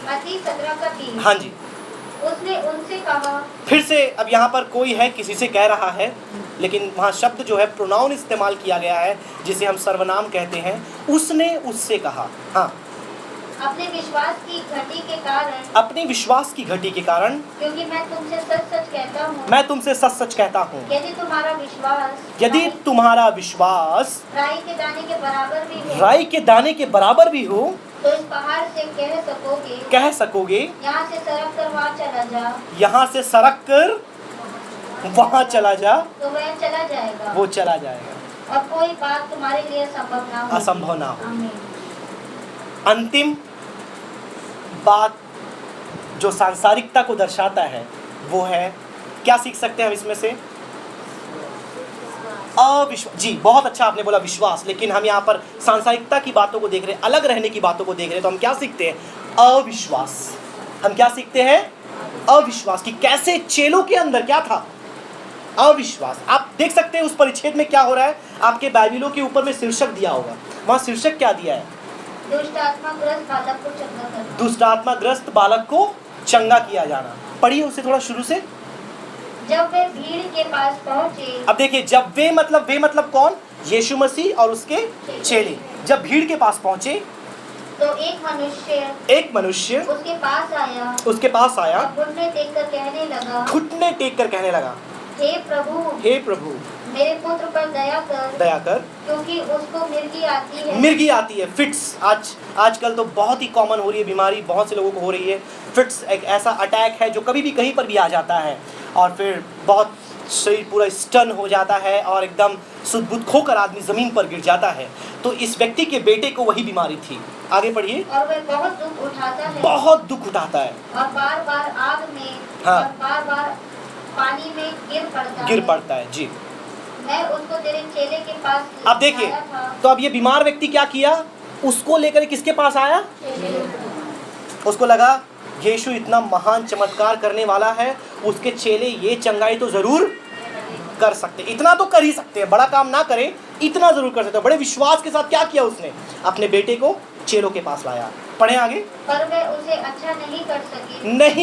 मत्ती 17 का 20। हाँ जी। उसने उनसे कहा, फिर से अब यहाँ पर कोई है, किसी से कह रहा है, लेकिन वहाँ शब्द जो है प्रोनाउन इस्तेमाल किया गया है, जिसे हम सर्वनाम कहते हैं। उसने उससे कहा। हाँ, अपने विश्वास की घटी के कारण, अपनी विश्वास की घटी के कारण, क्योंकि मैं तुमसे सच सच कहता हूँ, मैं तुमसे सच सच कहता हूँ, यदि तुम्हारा विश्वास यदि तुम्हारा विश्वास राई के दाने के बराबर भी हो, राई के दाने के बराबर भी हो, तो इस पहाड़ से कह सकोगे, यहाँ से सरक कर वहाँ चला जा, यहाँ से सरक कर वहाँ चला जा, तो वह चला जाएगा, वो चला जाएगा, और कोई बात तुम्हारे लिए असंभव ना हो। असंभव ना हो। आमीन। अंतिम बात जो सांसारिकता को दर्शाता है वो है, क्या सीख सकते हैं हम इसमें से? अविश्वास। जी बहुत अच्छा आपने बोला विश्वास, लेकिन हम यहाँ पर सांसारिकता की बातों को देख रहे हैं, अलग रहने की बातों को देख रहे हैं, तो हम क्या सीखते हैं? अविश्वास। हम क्या सीखते हैं? अविश्वास। कि कैसे चेलों के अंदर क्या था? अविश्वास। आप देख सकते हैं उस परिच्छेद में क्या हो रहा है, आपके बाइबिलों के ऊपर में शीर्षक दिया होगा, वहाँ शीर्षक क्या दिया है? दुष्ट आत्माग्रस्त बालक को चंगा करना। दुष्ट आत्माग्रस्त बालक को चंगा किया जाना। पढ़िए उसे थोड़ा शुरू से। जब वे भीड़ के पास पहुंचे, अब देखिए, जब वे मतलब कौन? यीशु मसीह और उसके चेले जब भीड़ के पास पहुंचे, तो एक मनुष्य उसके पास आया, और घुटने टेक कर कहने लगा, हे प्रभु, मेरे पुत्र पर दया कर, क्योंकि उसको मिर्गी आती है। फिट्स आजकल तो बहुत ही कॉमन हो रही है बीमारी, बहुत से लोगों को हो रही है। फिट्स एक ऐसा अटैक है जो कभी भी कहीं पर भी आ जाता है, और फिर बहुत शरीर पूरा स्टन हो जाता है और एकदम सुध-बुध खोकर आदमी जमीन पर गिर जाता है। तो इस व्यक्ति के बेटे को वही बीमारी थी। आगे पढ़िए। और वह बहुत दुख उठाता है, और बार-बार आग में, हाँ, और बार-बार पानी में गिर पड़ता है। जी, मैं उसको तेरे चेले के पास अब देखिए, तो अब ये बीमार व्यक्ति क्या किया? उसको लेकर किसके पास आया? उसको लगा यीशु इतना महान चमत्कार करने वाला है, उसके चेले ये चंगाई तो जरूर कर सकते, इतना तो कर ही सकते हैं, बड़ा काम ना करें, इतना जरूर कर सकते हैं। बड़े विश्वास के साथ क्या किया उसने? अपने बेटे को चेलों के पास लाया। पढ़े आगे। पर वे उसे अच्छा नहीं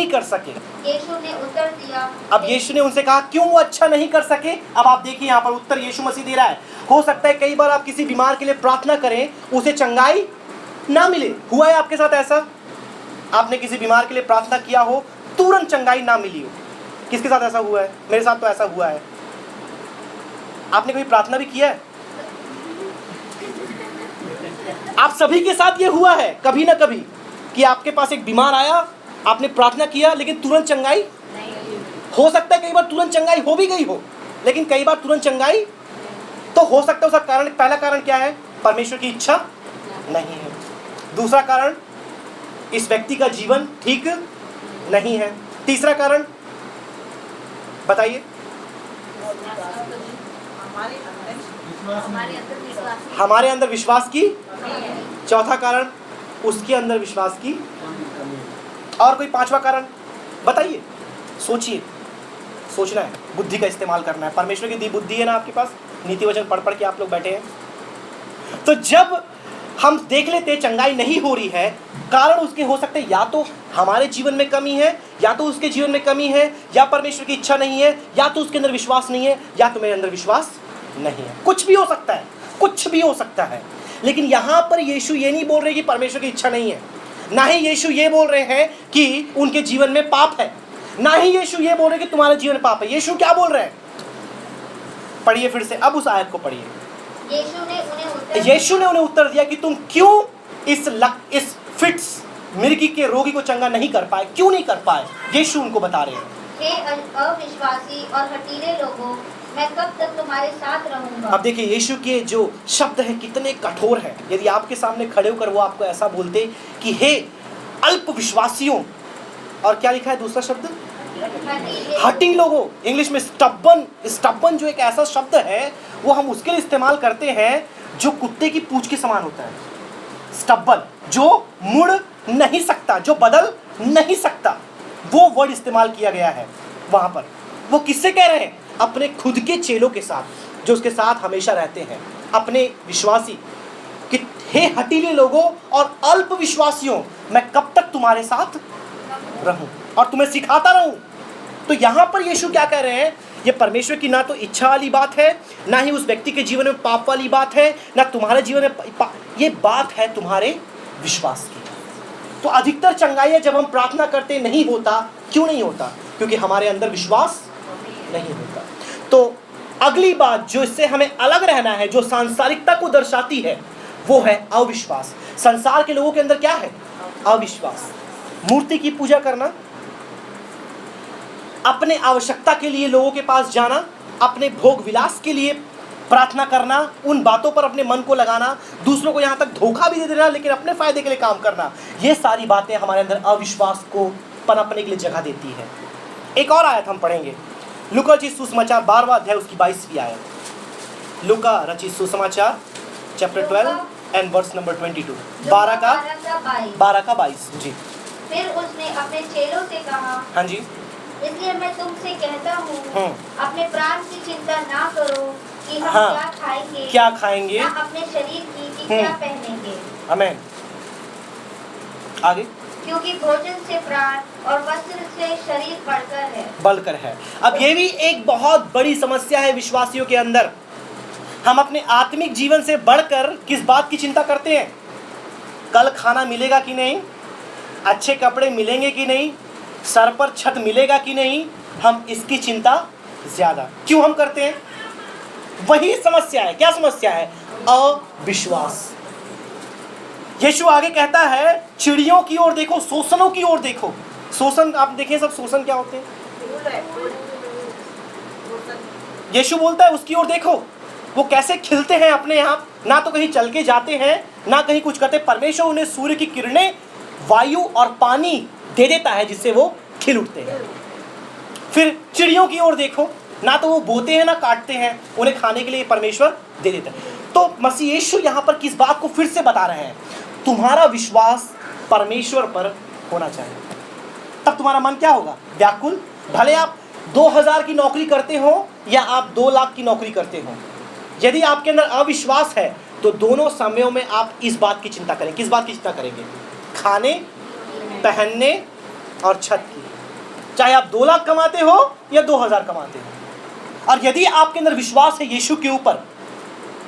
कर सके। यीशु ने उत्तर दिया। अब यीशु ने उनसे कहा क्यों वो अच्छा नहीं कर सके? अब आप देखिए यहाँ पर उत्तर यीशु मसीह दे रहा है। हो सकता है कई बार आप किसी बीमार के लिए प्रार्थना करें, उसे चंगाई ना मिले। हुआ है आपके साथ ऐसा? आपने किसी बीमार के लिए प्रार्थना किया हो, तुरंत चंगाई ना मिली हो। किसके साथ ऐसा हुआ है? मेरे साथ तो ऐसा हुआ है। आपने कोई प्रार्थना भी किया है? आप सभी के साथ ये हुआ है कभी ना कभी कि आपके पास एक बीमार आया, आपने प्रार्थना किया, लेकिन तुरंत चंगाई हो सकता है कई बार तुरंत चंगाई हो भी गई हो, लेकिन कई बार तुरंत चंगाई तो हो सकता है। उसका कारण, पहला कारण क्या है? परमेश्वर की इच्छा नहीं है। दूसरा कारण, इस व्यक्ति का जीवन ठीक नहीं है। तीसरा कारण बताइए। हमारे अंदर विश्वास की। चौथा कारण, उसके अंदर विश्वास की। और कोई पांचवा कारण बताइए। सोचिए, सोचना है, बुद्धि का इस्तेमाल करना है। परमेश्वर की दी बुद्धि है ना आपके पास, नीति वचन पढ़ पढ़ के आप लोग बैठे हैं। तो जब हम देख लेते चंगाई नहीं हो रही है, कारण उसके हो सकते या तो हमारे जीवन में कमी है, या तो उसके जीवन में कमी है, या परमेश्वर की इच्छा नहीं है, या तो उसके अंदर विश्वास नहीं है, या तो मेरे अंदर विश्वास नहीं है। कुछ भी हो सकता है, कुछ भी हो सकता है। लेकिन यहाँ पर यीशु ये नहीं बोल रहे कि परमेश्वर की इच्छा नहीं है, ना ही यीशु ये बोल रहे हैं कि उनके जीवन में पाप है, ना ही यीशु ये बोल रहे कि तुम्हारे जीवन में पाप है। यीशु क्या बोल रहे हैं? पढ़िए फिर से, अब उस आयत को पढ़िए। यीशु ने उन्हें उत्तर दिया कि तुम क्यों इस फिट्स मिर्गी के रोगी को चंगा नहीं कर पाए? क्यों नहीं कर पाए? यीशु उनको बता रहे हैं, हे अविश्वासी और हठीले लोगों, मैं कब तक तुम्हारे साथ रहूंगा। अब देखिए यीशु के जो शब्द हैं कितने कठोर हैं। यदि आपके सामने खड़े होकर वो आपको ऐसा बोलते कि हे अल्प विश्वासियों, और क्या लिखा है दूसरा शब्द? हठी लोगों। इंग्लिश में स्टब्बन जो एक ऐसा शब्द है, वो हम उसके लिए इस्तेमाल करते हैं जो कुत्ते की पूंछ के समान होता है। स्टब्बन, जो मुड़ नहीं सकता, जो बदल नहीं सकता, वो वर्ड इस्तेमाल किया गया है वहां पर। वो किससे कह रहे हैं? अपने खुद के चेलों के साथ, जो उसके साथ हमेशा रहते हैं, अपने विश्वासी, कि हे हठीले लोगों और अल्प विश्वासियों, मैं कब तक तुम्हारे साथ रहूं और तुम्हें सिखाता रहूं। तो यहां पर यीशु क्या कह रहे हैं? ये परमेश्वर की ना तो इच्छा वाली बात है, ना ही उस व्यक्ति के जीवन में पाप वाली बात है, ना तुम्हारे जीवन में ये बात है तुम्हारे विश्वास की। तो अधिकतर चंगाई जब हम प्रार्थना करते नहीं होता, क्यों नहीं होता? क्योंकि हमारे अंदर विश्वास नहीं होता। तो अगली बात जो इससे हमें अलग रहना है, जो सांसारिकता को दर्शाती है, वो है अविश्वास। संसार के लोगों के अंदर क्या है? अविश्वास। मूर्ति की पूजा करना, अपने आवश्यकता के लिए लोगों के पास जाना, अपने भोग विलास के लिए प्रार्थना करना, उन बातों पर अपने मन को लगाना, दूसरों को यहाँ तक धोखा भी दे देना लेकिन अपने फायदे के लिए काम करना, ये सारी बातें हमारे अंदर अविश्वास को पनपने के लिए जगह देती है। एक और आयत हम पढ़ेंगे, लूका रचित सुसमाचार 12वां अध्याय उसकी 22वीं आयत। लूका रचित सुसमाचार चैप्टर 12 एंड वर्स नंबर 22, 12 का 22 जी। फिर उसने अपने चेलों से कहा, हाँ जी, इसलिए मैं तुमसे कहता हूँ, अपने प्राण की चिंता ना करो कि हम क्या खाएंगे, ना अपने शरीर की कि क्या पहनेंगे। आमीन। आगे, क्योंकि भोजन से प्राण और वस्त्र से शरीर बढ़कर है। अब ये भी एक बहुत बड़ी समस्या है विश्वासियों के अंदर। हम अपने आत्मिक जीवन से बढ़कर किस बात की चिंता करते हैं? कल खाना मिलेगा कि नहीं, अच्छे कपड़े मिलेंगे कि नहीं, सर पर छत मिलेगा कि नहीं, हम इसकी चिंता ज्यादा क्यों हम करते हैं? वही समस्या है। क्या समस्या है? अविश्वास। यीशु आगे कहता है, चिड़ियों की ओर देखो, शोषणों की ओर देखो। शोषण आप देखें सब, शोषण क्या होते हैं? यीशु बोलता है उसकी ओर देखो, वो कैसे खिलते हैं अपने आप, ना तो कहीं चल के जाते हैं ना कहीं कुछ करते। परमेश्वर उन्हें सूर्य की किरणें, वायु और पानी दे देता है जिससे वो खिल उठते हैं। फिर चिड़ियों की ओर देखो, ना तो वो बोते हैं ना काटते हैं, उन्हें खाने के लिए परमेश्वर दे देता है। तो मसीह यीशु यहाँ पर किस बात को फिर से बता रहे हैं? तुम्हारा विश्वास परमेश्वर पर होना चाहिए, तब तुम्हारा मन क्या होगा? व्याकुल। भले आप 2000 की नौकरी करते हो या आप 2 लाख की नौकरी करते हो, यदि आपके अंदर अविश्वास है तो दोनों समयों में आप इस बात की चिंता करें। किस बात की चिंता करेंगे? खाने, पहनने और छत की। चाहे आप 2 लाख कमाते हो या 2000 कमाते हो। और यदि आपके अंदर विश्वास है यीशु के ऊपर,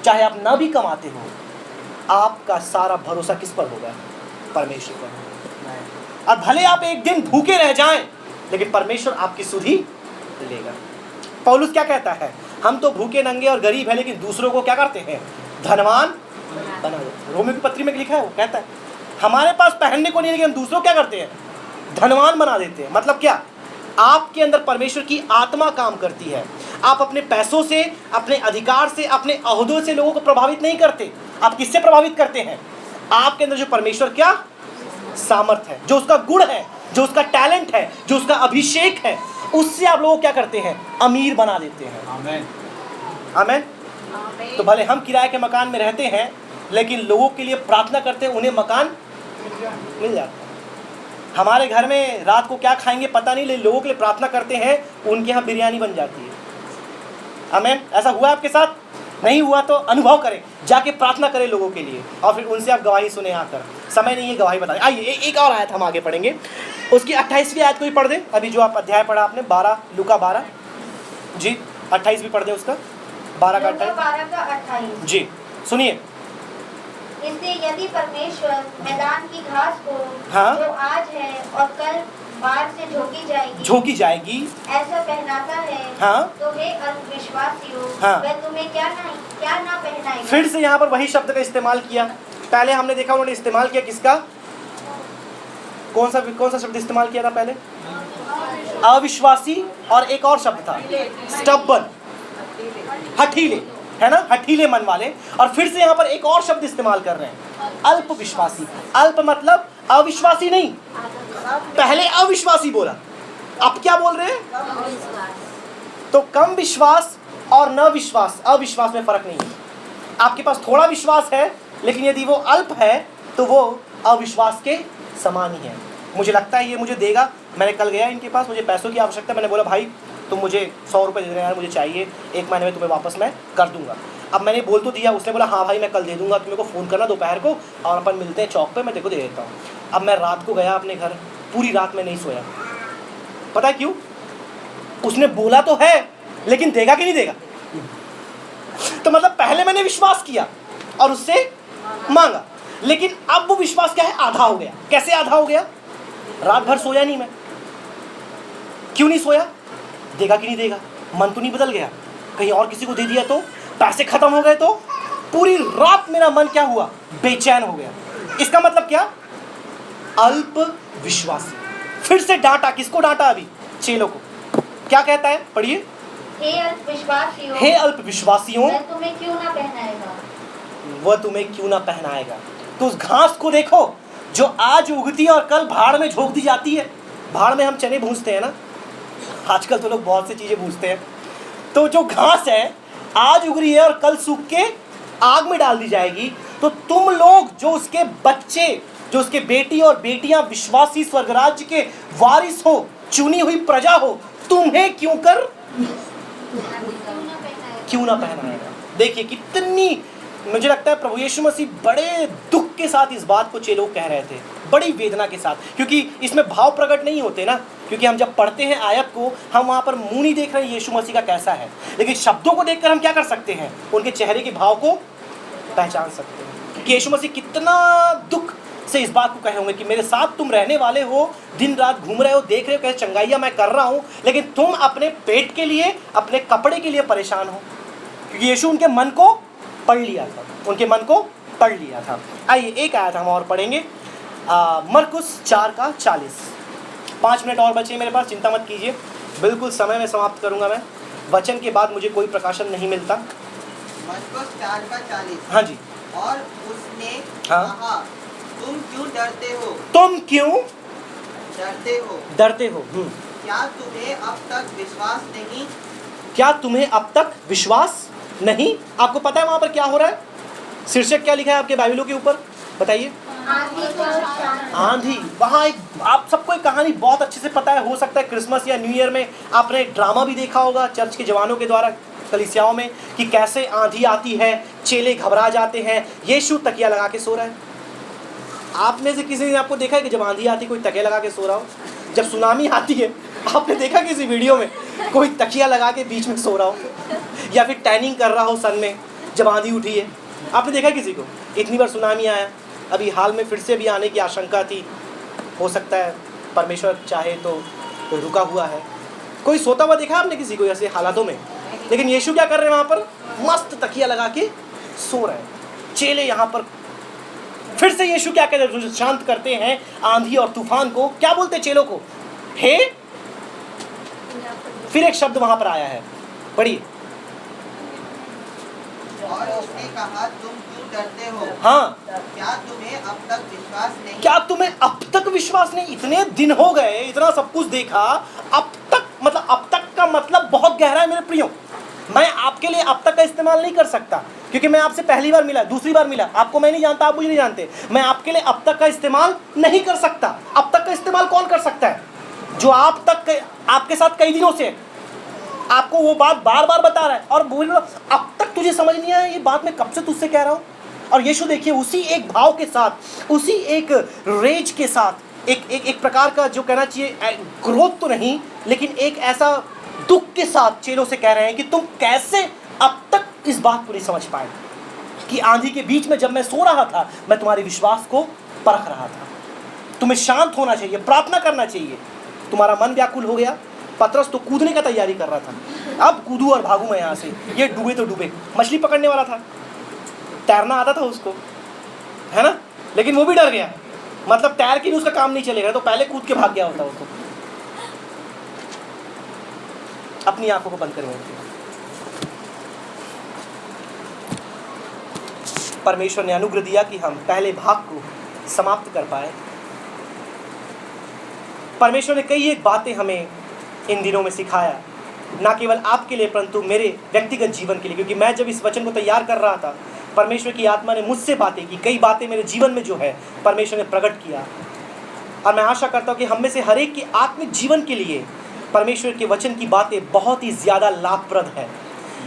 चाहे आप ना भी कमाते हो, आपका सारा भरोसा किस पर होगा? परमेश्वर पर। और भले आप एक दिन भूखे रह जाएं, लेकिन परमेश्वर आपकी सुधि लेगा। पौलुस क्या कहता है? हम तो भूखे नंगे और गरीब हैं, लेकिन दूसरों को क्या करते हैं? धनवान बना देते हैं। रोमी की पत्री में लिखा है, वो कहता है हमारे पास पहनने को नहीं, लेकिन हम दूसरों क्या करते हैं? धनवान बना देते हैं। मतलब क्या? आपके अंदर परमेश्वर की आत्मा काम करती है। आप अपने पैसों से, अपने अधिकार से, अपने ओहदों से लोगों को प्रभावित नहीं करते। आप किससे प्रभावित करते हैं? आपके अंदर जो परमेश्वर क्या सामर्थ है, जो उसका गुण है, जो उसका टैलेंट है, जो उसका अभिषेक है, उससे आप लोगों को क्या करते हैं? अमीर बना देते हैं। आमीन, आमीन। तो भले हम किराए के मकान में रहते हैं, लेकिन लोगों के लिए प्रार्थना करते हैं, उन्हें मकान मिल जाता है। हमारे घर में रात को क्या खाएंगे पता नहीं, लेकिन लोगों के लिए प्रार्थना करते हैं, उनके यहाँ बिरयानी बन जाती है। आमीन। ऐसा हुआ आपके साथ? नहीं हुआ तो अनुभव करें, जाके प्रार्थना करें लोगों के लिए, और फिर उनसे आप गवाही सुने आकर। समय नहीं है गवाही बताएं। आइए एक और आयत हम आगे पढ़ेंगे, उसकी 28वीं आयत को भी पढ़ दें। अभी जो आप अध्याय पढ़ा आपने 12, लूका 12 जी, 28 भी पढ़ दें उसका, 12 का 28 जी। सुनिए, इसलिए यदि परमेश्वर मैदान की घास को जो आज है और कल बाढ़ से झोंकी जाएगी ऐसा पहनाता है, तो हे अल्पविश्वासियों, वह तुम्हें क्या ना पहनाएगा। फिर से यहाँ पर वही शब्द का इस्तेमाल किया। पहले हमने देखा उन्होंने इस्तेमाल किया किसका? कौन सा शब्द इस्तेमाल किया था पहले? अविश्वासी, और एक और शब्द था स्टबर्न, हठीले, है ना, हठीले मन वाले। और फिर से यहाँ पर एक और शब्द इस्तेमाल कर रहे हैं, अल्पविश्वासी। अल्प मतलब अविश्वासी नहीं, पहले अविश्वासी बोला, अब क्या बोल रहे हैं? तो कम विश्वास और न विश्वास, अविश्वास में फर्क नहीं है। आपके पास थोड़ा विश्वास है, लेकिन यदि वो अल्प है तो वो अविश्वास के समान ही है। मुझे लगता है ये मुझे देगा। मैंने कल गया इनके पास, मुझे पैसों की आवश्यकता, मैंने बोला भाई तुम मुझे 100 रुपये दे देना यार, मुझे चाहिए, 1 महीने में तुम्हें वापस मैं कर दूंगा। अब मैंने बोल तो दिया, उसने बोला हाँ भाई मैं कल दे दूंगा, तुम मेरे को फ़ोन करना दोपहर को और अपन मिलते हैं चौक पे, मैं तेरे को दे देता हूँ। अब मैं रात को गया अपने घर, पूरी रात में नहीं सोया। पता है क्यों? उसने बोला तो है, लेकिन देगा कि नहीं देगा? तो मतलब पहले मैंने विश्वास किया और उससे मांगा। लेकिन अब वो विश्वास क्या है, आधा हो गया। कैसे आधा हो गया? रात भर सोया नहीं मैं। क्यों नहीं सोया? देगा कि नहीं देगा, मन तो नहीं बदल गया, कहीं और किसी को दे दिया तो, पैसे खत्म हो गए तो, पूरी रात मेरा मन क्या हुआ, बेचैन हो गया। इसका मतलब क्या? अल्प विश्वासी। फिर से डांटा, किसको डांटा? अभी चेलों को। क्या कहता है, पढ़िए। हे अल्प विश्वासियों, हे अल्प विश्वासियों, वह तुम्हें क्यों ना पहनाएगा। वह तुम्हें क्यों ना पहनाएगा। तो उस घास को देखो जो आज उगती है और कल भाड़ में झोंक दी जाती है। भाड़ में हम चने भूंजते हैं ना, आजकल तो लोग बहुत सी चीजें भूंजते हैं। तो जो घास है आज उग रही है और कल सूख के आग में डाल दी जाएगी। तो तुम लोग जो उसके बच्चे, जो उसके बेटी और बेटियां विश्वासी स्वर्गराज्य के वारिस हो, चुनी हुई प्रजा हो, तुम्हें क्यों ना पहनाएगा। देखिए कितनी, मुझे लगता है प्रभु यीशु मसीह बड़े दुख के साथ इस बात को चेलों कह रहे थे, बड़ी वेदना के साथ, क्योंकि इसमें भाव प्रकट नहीं होते ना। क्योंकि हम जब पढ़ते हैं आयत को, हम वहाँ पर मुंह नहीं देख रहे हैं यीशु मसीह का कैसा है, लेकिन शब्दों को देखकर हम क्या कर सकते हैं, उनके चेहरे के भाव को पहचान सकते हैं कि यीशु मसीह कितना दुख से इस बात को कहे होंगे कि मेरे साथ तुम रहने वाले हो, दिन रात घूम रहे हो, देख रहे हो कैसे चंगाइयाँ मैं कर रहा हूँ, लेकिन तुम अपने पेट के लिए, अपने कपड़े के लिए परेशान हो। क्योंकि यीशु उनके मन को पढ़ लिया था, उनके मन को पढ़ लिया था। आइए एक आयत हम और पढ़ेंगे, मरकुस 4:40। 5 मिनट और बचे मेरे पास, चिंता मत कीजिए, बिल्कुल समय में समाप्त करूंगा मैं। वचन के बाद मुझे कोई प्रकाशन नहीं मिलता। मरकुस 4:40। हाँ जी। और उसने हाँ। कहा, तुम क्यों डरते हो? तुम क्यों डरते हो? क्या तुम्हें अब तक विश्वास नहीं? क्या तुम्हें अब तक विश्वास नहीं? आपको पता है वहां पर क्या हो रहा है? शीर्षक क्या लिखा है आपके बाइबलों के ऊपर, बताइए। आंधी। वहाँ एक, आप सबको एक कहानी बहुत अच्छे से पता है, हो सकता है क्रिसमस या न्यू ईयर में आपने एक ड्रामा भी देखा होगा चर्च के जवानों के द्वारा कलीसियाओं में, कि कैसे आंधी आती है, चेले घबरा जाते हैं, यीशु तकिया लगा के सो रहा है। आप में से किसी ने आपको देखा है कि जब आंधी आती कोई तकिया लगा के सो रहा हो? जब सुनामी आती है आपने देखा किसी वीडियो में कोई तकिया लगा के बीच में सो रहा हो, या फिर टैनिंग कर रहा हो सन में जब आंधी उठी है? आपने देखा किसी को? इतनी बार सुनामी आया, अभी हाल में फिर से भी आने की आशंका थी, हो सकता है परमेश्वर चाहे तो रुका हुआ है। कोई सोता हुआ देखा आपने किसी को ऐसे हालातों में? लेकिन यीशु क्या कर रहे हैं वहाँ पर? मस्त तकिया लगा के सो रहे हैं। चेले यहाँ पर फिर से यीशु क्या कहते हैं, शांत करते हैं आंधी और तूफान को। क्या बोलते हैं चेलों को? हे, फिर एक शब्द वहां पर आया है, पढ़िए। और उसने कहा, तुम क्यों डरते हो? हाँ। क्या तुम्हें अब तक विश्वास नहीं? क्या तुम्हें अब तक विश्वास नहीं? इतने दिन हो गए, इतना सब कुछ देखा, अब तक, मतलब अब तक का मतलब बहुत गहरा है मेरे प्रियो। मैं आपके लिए अब तक का इस्तेमाल नहीं कर सकता, क्योंकि मैं आपसे पहली बार मिला, दूसरी बार मिला, आपको मैं नहीं जानता, आप मुझे नहीं जानते। मैं आपके लिए अब तक का इस्तेमाल नहीं कर सकता। अब तक का इस्तेमाल कौन कर सकता है? जो आप तक, आपके साथ कई दिनों से आपको वो बात बार बार बता रहा है, और बोल रहा अब तक तुझे समझ नहीं आया ये बात मैं कब से तुझसे कह रहा हूँ। और यीशु देखिए उसी एक भाव के साथ, उसी एक रेज के साथ, एक प्रकार का जो कहना चाहिए क्रोध तो नहीं, लेकिन एक ऐसा दुख के साथ चेलों से कह रहे हैं कि तुम कैसे अब तक इस बात को नहीं समझ पाए कि आंधी के बीच में जब मैं सो रहा था, मैं तुम्हारे विश्वास को परख रहा था। तुम्हें शांत होना चाहिए, प्रार्थना करना चाहिए। तुम्हारा मन व्याकुल हो गया। पतरस तो कूदने का तैयारी कर रहा था, अब कूदू और भागू मैं यहाँ से, ये डूबे तो डूबे। मछली पकड़ने वाला था, तैरना आता था उसको, है ना, लेकिन वो भी डर गया। मतलब तैर के भी उसका काम नहीं चलेगा, तो पहले कूद के भाग गया होता उसको। अपनी आंखों को बंद करें। परमेश्वर ने अनुग्रह दिया कि हम पहले भाग को समाप्त कर पाए। परमेश्वर ने कई एक बातें हमें इन दिनों में सिखाया, ना केवल आपके लिए परंतु मेरे व्यक्तिगत जीवन के लिए। क्योंकि मैं जब इस वचन को तैयार कर रहा था, परमेश्वर की आत्मा ने मुझसे बातें की, कई बातें मेरे जीवन में जो है परमेश्वर ने प्रकट किया। और मैं आशा करता हूँ कि हम में से हर एक के आत्मिक जीवन के लिए परमेश्वर के वचन की बातें बहुत ही ज़्यादा लाभप्रद है।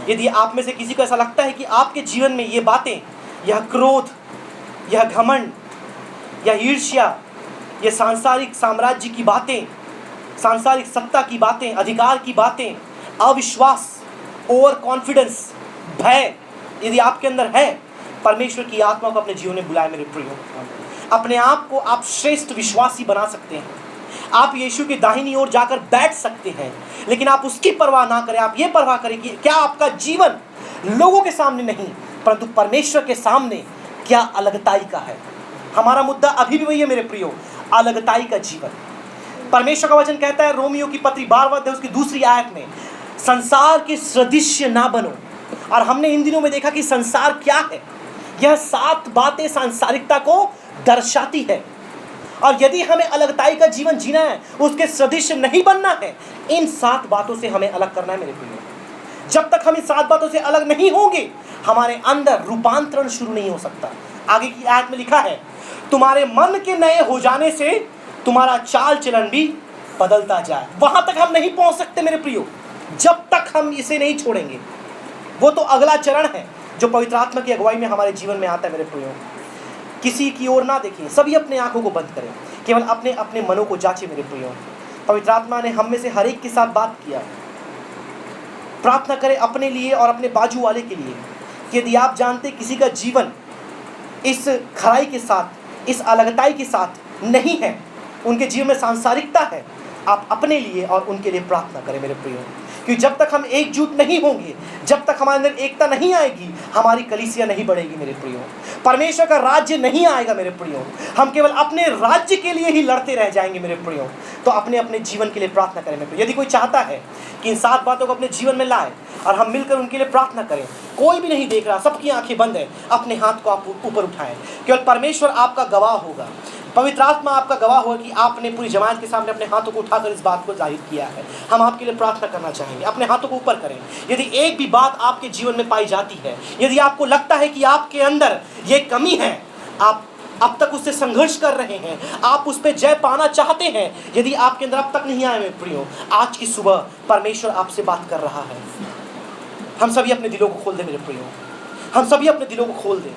यदि आप में से किसी को ऐसा लगता है कि आपके जीवन में ये बातें, यह क्रोध, यह घमंड, यह ईर्ष्या, यह सांसारिक साम्राज्य की बातें, सांसारिक सत्ता की बातें, अधिकार की बातें, अविश्वास, ओवर कॉन्फिडेंस, भय यदि आपके अंदर है, परमेश्वर की आत्मा को अपने जीवन में बुलाए मेरे प्रियो। अपने आप को आप श्रेष्ठ विश्वासी बना सकते हैं। आप यीशु की दाहिनी ओर जाकर बैठ सकते हैं, लेकिन आप उसकी परवाह ना करें। आप ये परवाह करें कि क्या आपका जीवन लोगों के सामने नहीं परंतु परमेश्वर के सामने क्या अलगताई का है। हमारा मुद्दा अभी भी वही है मेरे प्रियो, अलगताई का जीवन। परमेश्वर का वचन कहता है रोमियो की पत्री 12वां अध्याय उसकी 2री आयत में, संसार के सदृश्य ना बनो। और हमने इन दिनों में देखा कि संसार क्या है। यह 7 बातें सांसारिकता को दर्शाती है। और यदि हमें अलगताई का जीवन जीना है, उसके सदृश नहीं बनना है, इन 7 बातों से हमें अलग करना है मेरे प्रियो। जब तक हम इन 7 बातों से अलग नहीं होंगे, हमारे अंदर रूपांतरण शुरू नहीं हो सकता। आगे की आयत में लिखा है, तुम्हारे मन के नए हो जाने से तुम्हारा चाल चलन भी बदलता जाए। वहां तक हम नहीं पहुंच सकते मेरे प्रियो, जब तक हम इसे नहीं छोड़ेंगे। वो तो अगला चरण है जो पवित्र आत्मा की अगुवाई में हमारे जीवन में आता है मेरे प्रियो। किसी की ओर ना देखें, सभी अपने आंखों को बंद करें, केवल अपने अपने मनों को जांचें मेरे प्रियो। पवित्र आत्मा ने हम में से हर एक के साथ बात किया। प्रार्थना करें अपने लिए और अपने बाजू वाले के लिए। यदि आप जानते किसी का जीवन इस खराई के साथ, इस अलगताई के साथ नहीं है, उनके जीवन में सांसारिकता है, आप अपने लिए और उनके लिए प्रार्थना करें मेरे प्रियो। क्योंकि जब तक हम एकजुट नहीं होंगे, जब तक हमारे अंदर एकता नहीं आएगी, हमारी कलीसिया नहीं बढ़ेगी मेरे प्रियो। परमेश्वर का राज्य नहीं आएगा मेरे प्रियो। हम केवल अपने राज्य के लिए ही लड़ते रह जाएंगे मेरे प्रियो। तो अपने अपने जीवन के लिए प्रार्थना करें मेरे प्रियो। यदि कोई चाहता है कि इन 7 बातों को अपने जीवन में लाए और हम मिलकर उनके लिए प्रार्थना करें, कोई भी नहीं देख रहा, सबकी आंखें बंद है, अपने हाथ को आप ऊपर उठाएं। केवल परमेश्वर आपका गवाह होगा, पवित्र आत्मा आपका गवाह होगा कि आपने पूरी जमात के सामने अपने हाथों को उठाकर इस बात को जाहिर किया है। हम आपके लिए प्रार्थना करना चाहेंगे। अपने हाथों को ऊपर करें। यदि एक भी बात आपके जीवन में पाई जाती है, यदि आपको लगता है कि आपके अंदर ये कमी है, आप अब तक उससे संघर्ष कर रहे हैं, आप उस पर जय पाना चाहते हैं, यदि आपके अंदर अब तक नहीं आए मेरे प्रियो, आज की सुबह परमेश्वर आपसे बात कर रहा है। हम सभी अपने दिलों को खोल दें मेरे प्रियो। हम सभी अपने दिलों को खोल दें।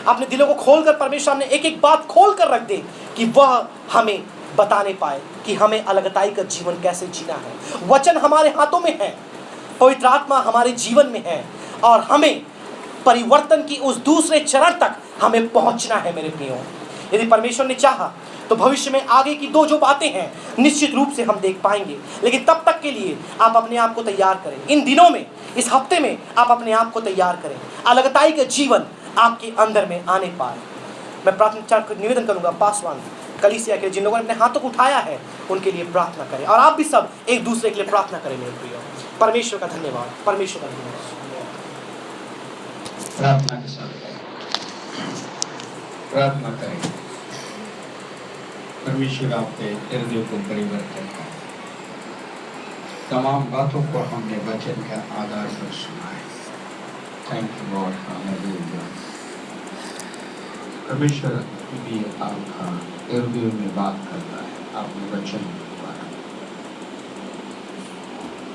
अपने दिलों को खोलकर परमेश्वर ने एक एक बात खोल कर रख दे कि वह हमें बताने पाए कि हमें अलगताई का जीवन कैसे जीना है। वचन हमारे हाथों में है, पवित्र आत्मा हमारे जीवन में है, और हमें परिवर्तन की उस दूसरे चरण तक हमें पहुंचना है मेरे प्रियो। यदि परमेश्वर ने चाहा तो भविष्य में आगे की 2 जो बातें हैं निश्चित रूप से हम देख पाएंगे। लेकिन तब तक के लिए आप अपने आप को तैयार करें। इन दिनों में, इस हफ्ते में आप अपने आप को तैयार करें, अलगताई का जीवन आपके अंदर में आने पाए। मैं प्रार्थना निवेदन करूंगा पासवान कलीसिया के जिन लोगों ने अपने हाथों को उठाया है उनके लिए प्रार्थना करें, और आप भी सब एक दूसरे के लिए प्रार्थना करें मेरे प्रियो। परमेश्वर का धन्यवाद, परमेश्वर का धन्यवाद। प्रार्थना के साथ प्रार्थना करें। परमेश्वर आपके हृदय को परिवर्तन करें। तमाम बातों को हमने वचन के आधार पर सुना है। Thank you Lord, hallelujah. परमेश्वर भी आपका हृदय में बात करता है। आपने वचन